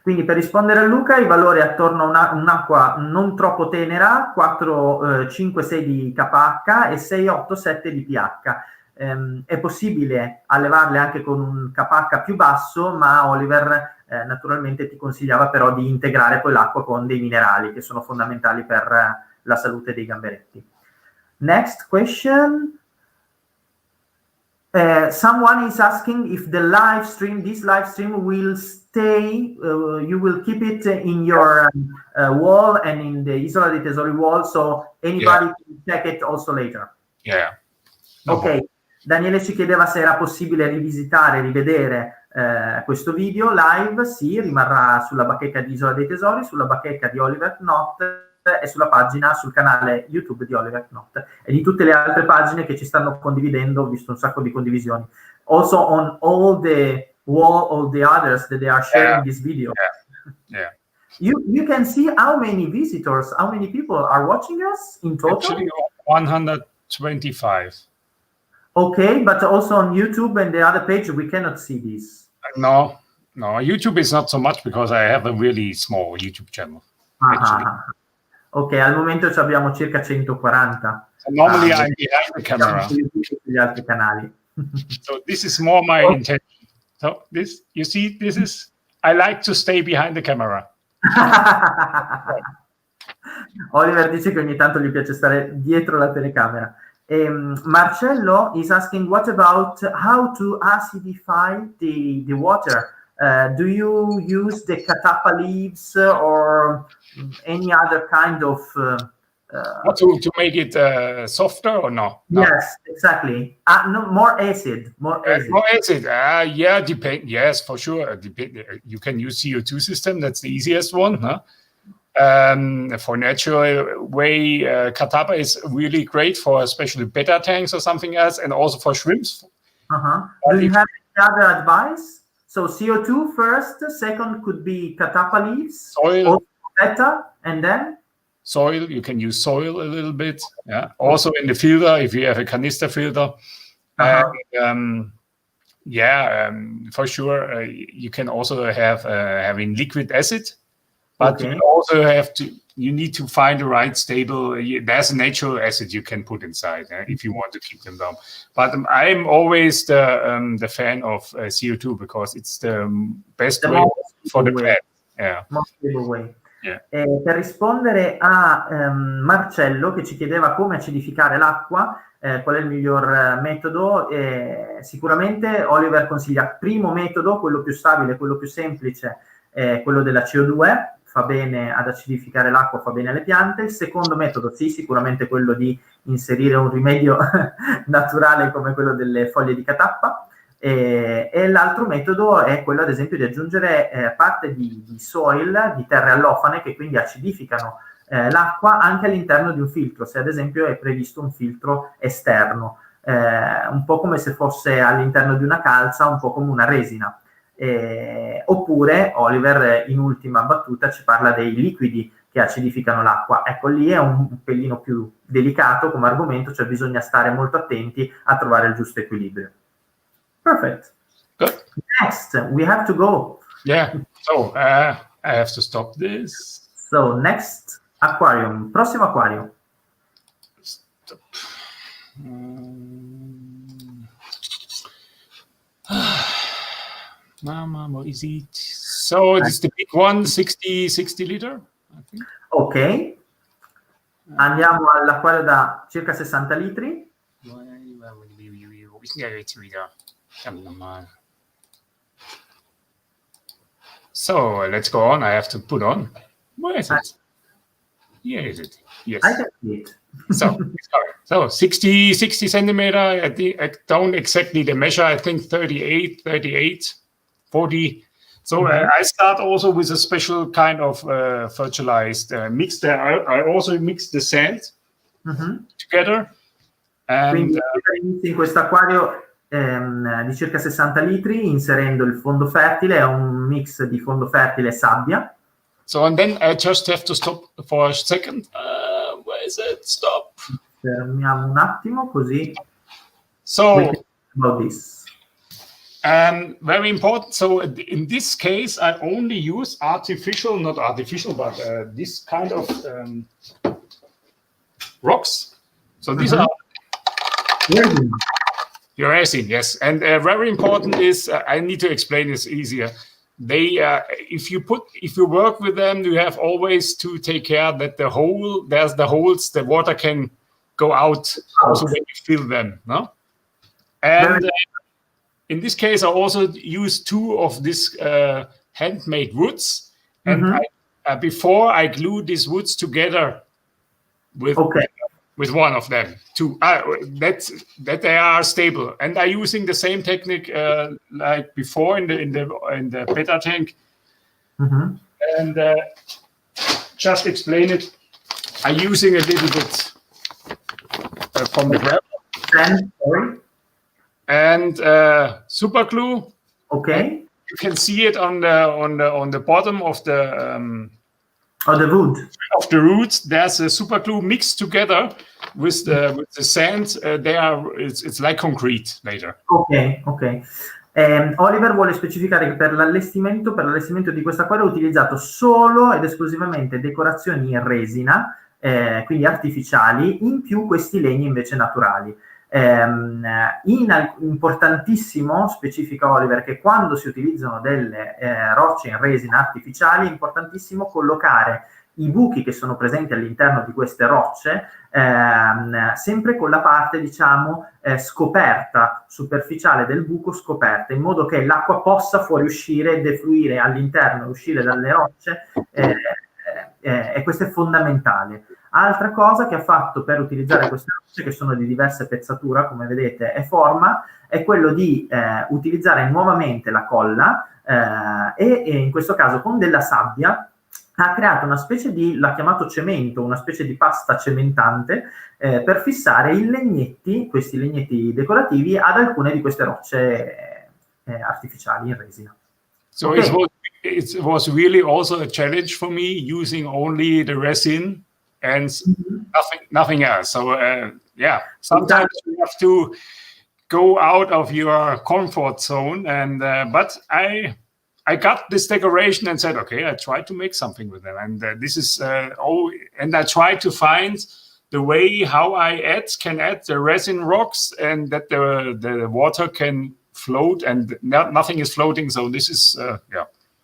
Quindi per rispondere a Luca, i valori attorno a un'acqua non troppo tenera, 4, 5, 6 di KH e 6, 8, 7 di pH. È possibile allevarle anche con un KH più basso, ma Oliver naturalmente ti consigliava però di integrare poi l'acqua con dei minerali che sono fondamentali per la salute dei gamberetti. Next question. Someone is asking if this live stream will stay, you will keep it in your wall and in the Isola dei Tesori wall, so anybody can check it also later. Yeah. Ok. Daniele ci chiedeva se era possibile rivedere questo video live. Sì, rimarrà sulla bacheca di Isola dei Tesori, sulla bacheca di Oliver Knott e sulla pagina, sul canale YouTube di Oliver Knott e di tutte le altre pagine che ci stanno condividendo. Ho visto un sacco di condivisioni. Also on all the others that they are sharing this video. You can see how many visitors, how many people are watching us in total? Actually, 125. Okay, but also on YouTube and the other page, we cannot see this. No, YouTube is not so much because I have a really small YouTube channel. Actually. Ok, al momento abbiamo circa 140. So normally I'm behind the camera. Gli altri canali. So this is more my intention. So this, you see, this is, I like to stay behind the camera. Oliver dice che ogni tanto gli piace stare dietro la telecamera. Marcello is asking, what about how to acidify the water? Do you use the catappa leaves or any other kind of... to make it softer or no? Yes, exactly. No, more acid. More acid. Yeah, depend. Yes, for sure. You can use CO2 system. That's the easiest one. Huh? For natural way, catappa is really great for especially betta tanks or something else, and also for shrimps. Do you have any other advice? So CO2 first, second could be catappa leaves, soil, betta, and then soil. You can use soil a little bit. Yeah. Also in the filter, if you have a canister filter. For sure. You can also have having liquid acid. But you also have to. You need to find the right stable. There's a natural acid you can put inside if you want to keep them down. But I'm always the fan of CO2 because it's the best way for the plant. Yeah. Most stable way. Yeah. Per rispondere a Marcello che ci chiedeva come acidificare l'acqua, qual è il miglior metodo, sicuramente Oliver consiglia primo metodo, quello più stabile, quello più semplice, quello della CO2. Fa bene ad acidificare l'acqua, fa bene alle piante. Il secondo metodo, sì, sicuramente quello di inserire un rimedio naturale come quello delle foglie di catappa, e l'altro metodo è quello ad esempio di aggiungere parte di soil, di terre allofane che quindi acidificano l'acqua anche all'interno di un filtro, se ad esempio è previsto un filtro esterno, un po' come se fosse all'interno di una calza, un po' come una resina. Oppure Oliver in ultima battuta ci parla dei liquidi che acidificano l'acqua. Ecco, lì è un pelino più delicato come argomento, cioè bisogna stare molto attenti a trovare il giusto equilibrio. Perfect. Good. Next, we have to go. Yeah, so I have to stop this. So next, aquarium. Prossimo acquario. Stop. Mama, what is it? So it's the big one, 60 liter, I think. Ok. Andiamo all'acquario da circa 60 litri. So let's go on. I have to put on. Where is it? Here is it. Yes. I can see it. So 60 centimeter. I don't exactly the measure. I think 38, 40. So I start also with a special kind of fertilized mix there. I also mix the sand together. Quindi in questo acquario di circa 60 litri, inserendo il fondo fertile, è un mix di fondo fertile e sabbia. So and then I just have to stop for a second. Where is it? Stop. Fermiamo un attimo così. So about this. Very important. So in this case, I only use artificial, not artificial, but this kind of rocks. So these are resin, yes. And very important is I need to explain this easier. They, if you work with them, you have always to take care that the holes, the water can go out also when you fill them, no? And in this case, I also use 2 of these handmade woods, and before I glue these woods together with one of them, that they are stable. And I'm using the same technique like before in the betta tank. And just explain it. I'm using a little bit from the gravel and super glue. Okay. You can see it on the bottom of the wood. Of the roots. There's a super glue mixed together with the sand. It's like concrete later. Ok. Oliver vuole specificare che per l'allestimento di questo acquario ho utilizzato solo ed esclusivamente decorazioni in resina, quindi artificiali, in più questi legni invece naturali. Importantissimo, specifica Oliver, che quando si utilizzano delle rocce in resina artificiali è importantissimo collocare i buchi che sono presenti all'interno di queste rocce sempre con la parte, diciamo, scoperta, superficiale del buco scoperta, in modo che l'acqua possa fuoriuscire, defluire all'interno, uscire dalle rocce, e questo è fondamentale. Altra cosa che ha fatto per utilizzare queste rocce, che sono di diverse pezzatura, come vedete, e forma, è quello di utilizzare nuovamente la colla e in questo caso con della sabbia ha creato una specie di, l'ha chiamato cemento, una specie di pasta cementante per fissare i legnetti, questi legnetti decorativi, ad alcune di queste rocce artificiali in resina. So it was really also a challenge for me using only the resin and nothing else. So yeah, sometimes you have to go out of your comfort zone, and but I got this decoration and said, okay, I tried to make something with them, and this is and I tried to find the way how I can add the resin rocks, and that the water can float, and nothing is floating. So this is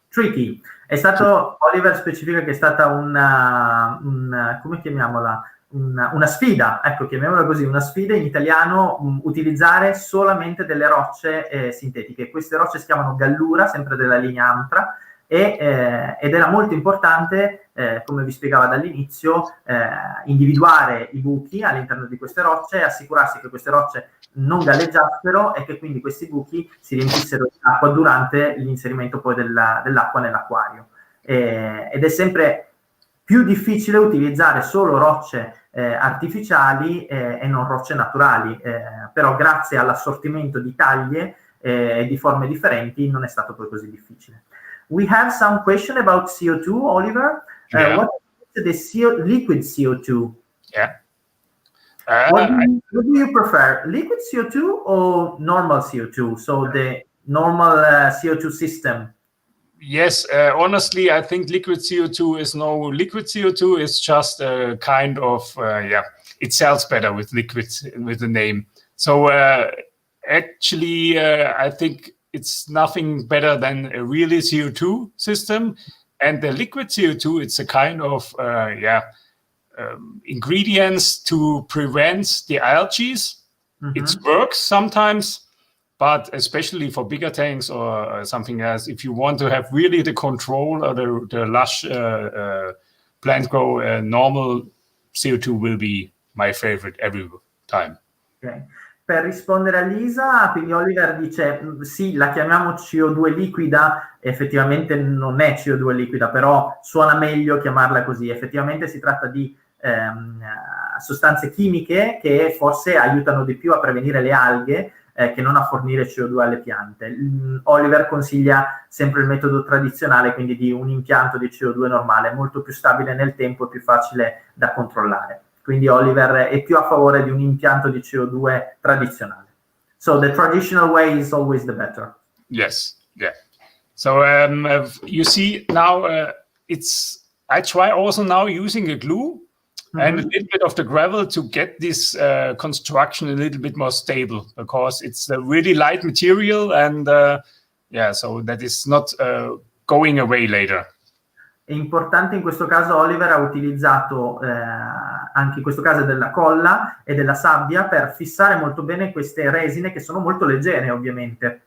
tricky. È stato, Oliver specifica che è stata una come chiamiamola? Una sfida, ecco, chiamiamola così, una sfida in italiano, utilizzare solamente delle rocce sintetiche. Queste rocce si chiamano gallura, sempre della linea Amtra, ed era molto importante, come vi spiegava dall'inizio, individuare i buchi all'interno di queste rocce e assicurarsi che queste rocce non galleggiassero e che quindi questi buchi si riempissero di acqua durante l'inserimento poi dell'acqua nell'acquario. Ed è sempre più difficile utilizzare solo rocce artificiali e non rocce naturali, però grazie all'assortimento di taglie e di forme differenti non è stato poi così difficile. We have some question about CO2, Oliver. What is the liquid CO2? Yeah. What do you prefer, liquid CO2 or normal CO2? So the normal CO2 system. Yes, honestly, I think liquid CO2 is no liquid CO2. It's just a kind of it sells better with liquid with the name. So actually, I think it's nothing better than a really CO2 system, and the liquid CO2. It's a kind of ingredients to prevent the algae. It works sometimes. But especially for bigger tanks or something else, if you want to have really the control or the lush plant grow, normal CO2 will be my favorite every time. Okay. Per rispondere a Lisa, quindi Oliver dice sì, la chiamiamo CO2 liquida, effettivamente non è CO2 liquida, però suona meglio chiamarla così. Effettivamente si tratta di sostanze chimiche che forse aiutano di più a prevenire le alghe, che non a fornire CO2 alle piante. Oliver consiglia sempre il metodo tradizionale, quindi di un impianto di CO2 normale, molto più stabile nel tempo e più facile da controllare. Quindi Oliver è più a favore di un impianto di CO2 tradizionale. So the traditional way is always the better. Yes, yeah. So you see now I try also now using a glue and a little bit of the gravel to get this construction a little bit more stable, because it's a really light material, and so that is not going away later. È importante in questo caso, Oliver ha utilizzato anche in questo caso della colla e della sabbia per fissare molto bene queste resine, che sono molto leggere ovviamente.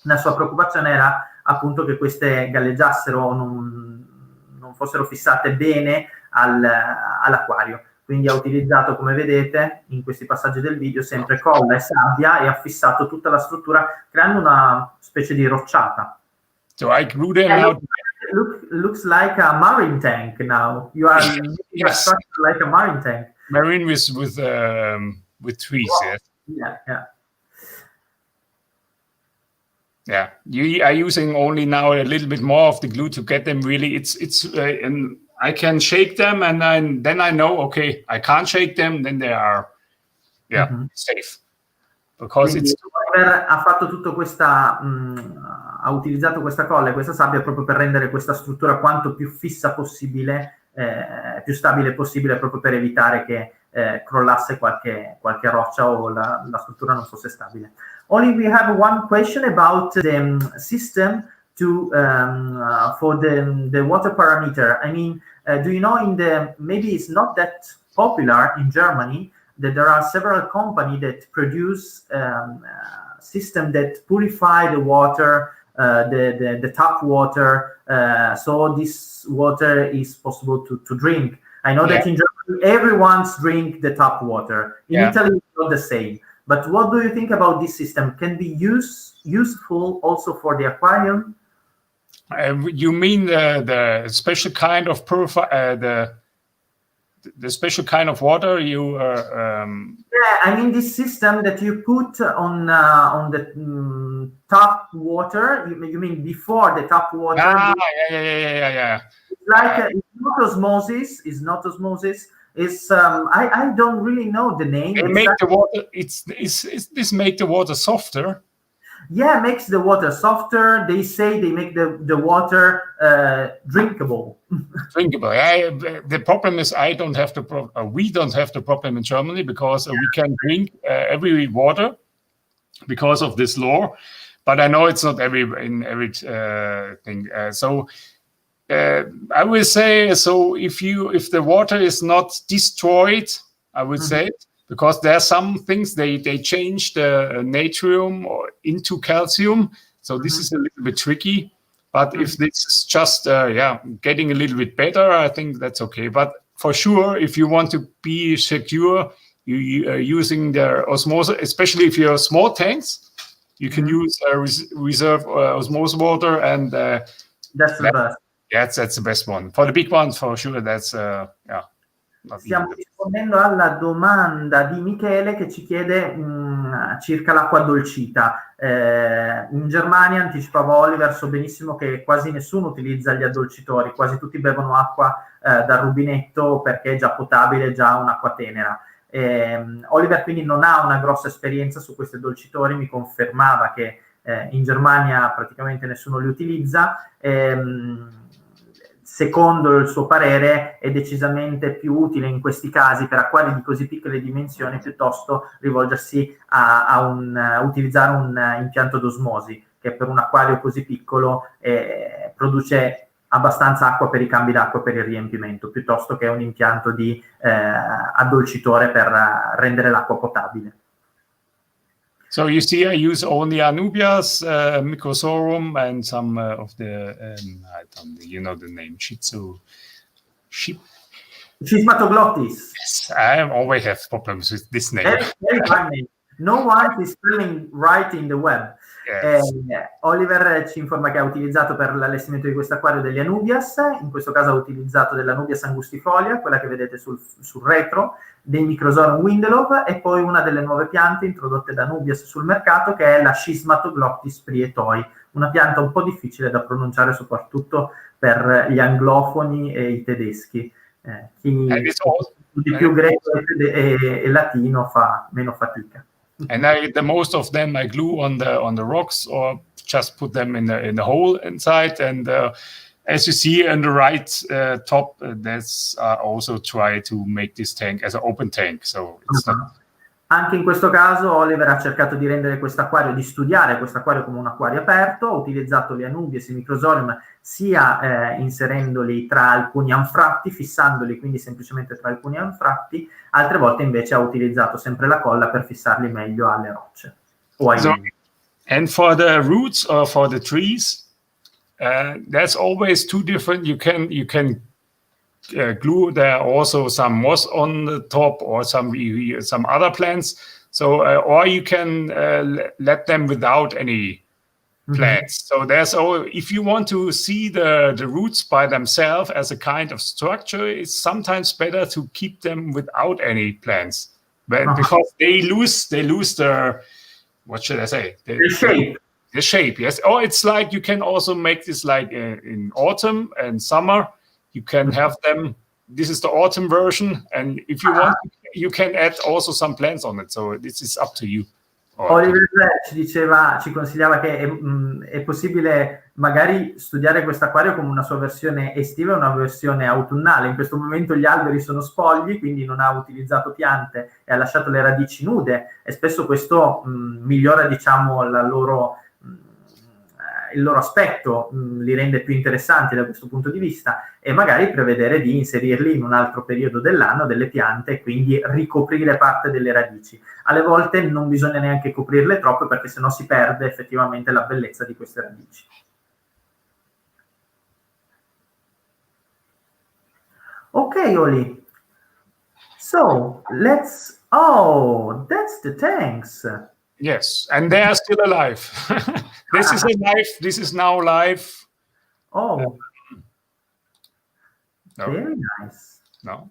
La sua preoccupazione era appunto che queste galleggiassero o non fossero fissate bene all'acquario. Quindi ha utilizzato, come vedete in questi passaggi del video, sempre colla e sabbia, e ha fissato tutta la struttura creando una specie di rocciata. So I grew them out. Looks like a marine tank now. You are structured like a marine tank. Marine with trees. Wow. Yes. Yeah. Yeah, you are using only now a little bit more of the glue to get them really. And I can shake them, and then I know, okay, I can't shake them, then they are safe. Because quindi ha fatto tutto questa, ha utilizzato questa colla e questa sabbia proprio per rendere questa struttura quanto più fissa possibile, più stabile possibile, proprio per evitare che crollasse qualche roccia o la struttura non fosse stabile. Only we have one question about the system to for the water parameter. I mean, do you know maybe it's not that popular in Germany, that there are several companies that produce system that purify the water, the tap water, so this water is possible to drink. I know that in Germany everyone's drink the tap water. In Italy it's not the same. But what do you think about this system? Can be useful also for the aquarium? You mean the special kind of the special kind of water you yeah, I mean this system that you put on the tap water. You mean before the tap water? Yeah. It's like it's not osmosis. It's I don't really know the name. They make the water. This make the water softer. Yeah, makes the water softer. They say they make the water drinkable. Drinkable. Yeah, the problem is we don't have the problem in Germany, because we can drink every water because of this law. But I know it's not in every thing. So I will say, so if the water is not destroyed, I would say. Because there are some things they change the natrium into calcium, so this is a little bit tricky. But if this is just getting a little bit better, I think that's okay. But for sure, if you want to be secure, you are using the osmosis, especially if you have small tanks, you can use reserve osmosis water, and that's the best. Yeah, that's the best one. For the big ones, for sure, that's Stiamo rispondendo alla domanda di Michele che ci chiede circa l'acqua addolcita. In Germania, anticipava Oliver, so benissimo che quasi nessuno utilizza gli addolcitori, quasi tutti bevono acqua dal rubinetto perché è già potabile, è già un'acqua tenera. Oliver quindi non ha una grossa esperienza su questi addolcitori, mi confermava che in Germania praticamente nessuno li utilizza. Secondo il suo parere è decisamente più utile in questi casi per acquari di così piccole dimensioni piuttosto rivolgersi a utilizzare un impianto d'osmosi che per un acquario così piccolo produce abbastanza acqua per i cambi d'acqua, per il riempimento, piuttosto che un impianto di addolcitore per rendere l'acqua potabile. So you see, I use only Anubias, Microsorum, and some of the, I don't know, you know the name, Schismatoglottis. Yes, I always have problems with this name. Very hard name. No one is spelling right in the web. Yes. Oliver ci informa che ha utilizzato per l'allestimento di questo acquario degli Anubias, in questo caso ha utilizzato dell'Anubias angustifolia, quella che vedete sul retro, dei Microsorum Windelov, e poi una delle nuove piante introdotte da Anubias sul mercato, che è la Schismatoglottis prietoi, una pianta un po' difficile da pronunciare soprattutto per gli anglofoni e i tedeschi. Chi di più greco e latino fa meno fatica. And the most of them I glue on the rocks, or just put them in the hole inside. And as you see on the right top, that's also try to make this tank as an open tank. So it's not. Anche in questo caso Oliver ha cercato di rendere questo acquario, di studiare questo acquario come un acquario aperto, ha utilizzato gli Anubias e i Microsorum sia inserendoli tra alcuni anfratti, fissandoli quindi semplicemente tra alcuni anfratti, altre volte invece ha utilizzato sempre la colla per fissarli meglio alle rocce. And for the roots or for the trees, that's always two different. You can glue there also some moss on the top, or some other plants. So or you can let them without any plants. So if you want to see the roots by themselves as a kind of structure, it's sometimes better to keep them without any plants, because they lose their, what should I say? The shape. The shape, yes. Or it's like you can also make this like in autumn and summer. You can have them. This is the autumn version, and if you want, you can add also some plants on it. So this is up to you. Oliver ci consigliava che è possibile magari studiare quest'acquario come una sua versione estiva e una versione autunnale. In questo momento gli alberi sono spogli, quindi non ha utilizzato piante e ha lasciato le radici nude, e spesso questo migliora, diciamo, il loro aspetto, li rende più interessanti da questo punto di vista, e magari prevedere di inserirli in un altro periodo dell'anno delle piante e quindi ricoprire parte delle radici. Alle volte non bisogna neanche coprirle troppo, perché sennò si perde effettivamente la bellezza di queste radici. Ok, Oli. So, that's the tanks. Yes, and they are still alive. This is alive. This is now live. Oh, no. Very nice. No.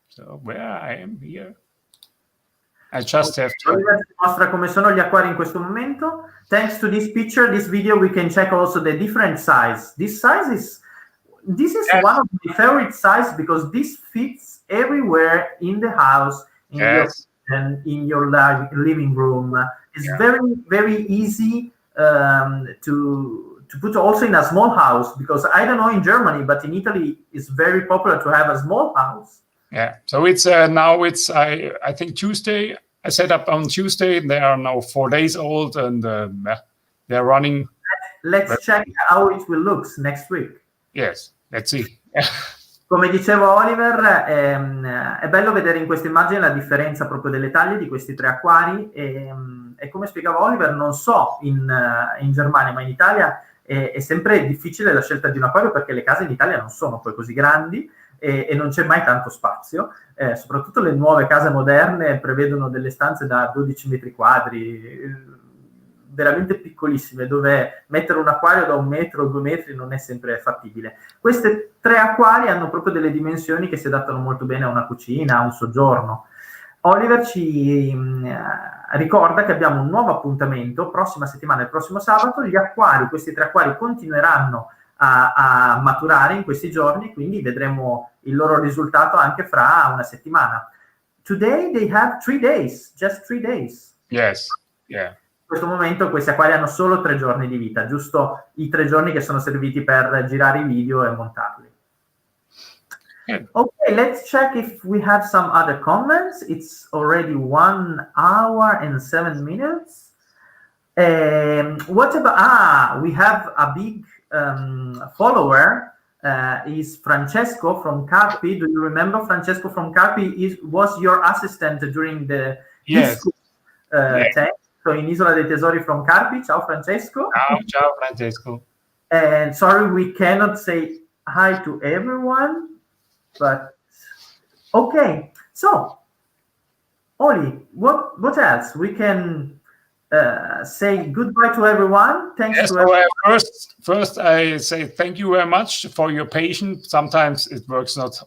So where I am here, I just have to. Mostra come sono gli acquari in questo momento. Thanks to this picture, this video, we can check also the different size. This is yes. One of my favorite size, because this fits everywhere in the house. Yes. And in your living room. It's very, very easy to put also in a small house, because I don't know in Germany, but in Italy it's very popular to have a small house. Yeah, so it's now it's I think Tuesday. I set up on Tuesday. They are now 4 days old, and they're running. Let's check how it will look next week. Yes, let's see. Come diceva Oliver, è bello vedere in questa immagine la differenza proprio delle taglie di questi 3 acquari, e come spiegava Oliver, non so in Germania, ma in Italia è sempre difficile la scelta di un acquario, perché le case in Italia non sono poi così grandi e non c'è mai tanto spazio, soprattutto le nuove case moderne prevedono delle stanze da 12 metri quadri, veramente piccolissime, dove mettere un acquario da 1 metro o 2 metri non è sempre fattibile. Queste 3 acquari hanno proprio delle dimensioni che si adattano molto bene a una cucina, a un soggiorno. Oliver ci ricorda che abbiamo un nuovo appuntamento prossima settimana, il prossimo sabato. Gli acquari, questi 3 acquari continueranno a maturare in questi giorni, quindi vedremo il loro risultato anche fra una settimana. Today they have 3 days, just 3 days. Yes, yeah. In questo momento questi acquari hanno solo 3 giorni di vita, giusto i 3 giorni che sono serviti per girare i video e montarli. Okay, let's check if we have some other comments. It's already 1 hour and 7 minutes. What about, we have a big follower, is Francesco from Carpi. Do you remember Francesco from Carpi? Was your assistant during the tank? So in Isola dei Tesori from Carpi. Ciao Francesco. Ciao Francesco. And sorry, we cannot say hi to everyone, but okay. So, Oli, what else? We can say goodbye to everyone. Thanks to everyone. First, I say thank you very much for your patience. Sometimes it works not.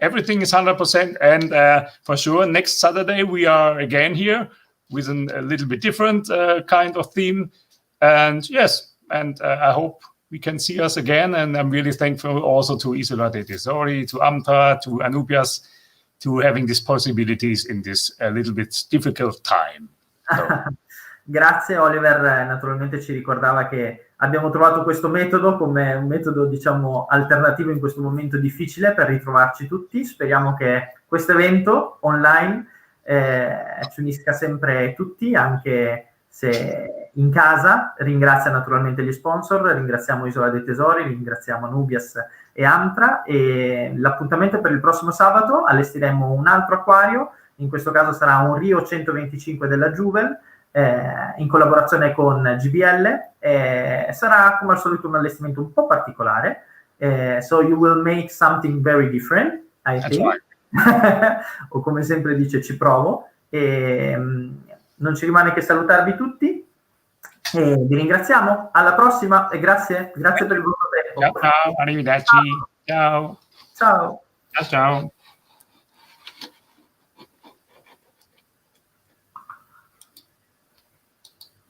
Everything is 100%, and for sure, next Saturday we are again here with a little bit different kind of theme. And yes, and I hope we can see us again. And I'm really thankful also to Isola dei Tesori, to Amtra, to Anubias, to having these possibilities in this a little bit difficult time. So. Grazie. Oliver naturalmente ci ricordava che abbiamo trovato questo metodo come un metodo, diciamo, alternativo in questo momento difficile per ritrovarci tutti. Speriamo che questo evento online ci unisca sempre tutti, anche se in casa. Ringrazia naturalmente gli sponsor, ringraziamo Isola dei Tesori, ringraziamo Anubias e Amtra, e l'appuntamento per il prossimo sabato: allestiremo un altro acquario, in questo caso sarà un Rio 125 della Juvel, in collaborazione con GBL, sarà come al solito un allestimento un po' particolare, so you will make something very different, I think. Right. O come sempre dice, ci provo, e non ci rimane che salutarvi tutti e vi ringraziamo. Alla prossima e grazie per il vostro tempo. Ciao, arrivederci. Ciao. Ciao. Ciao.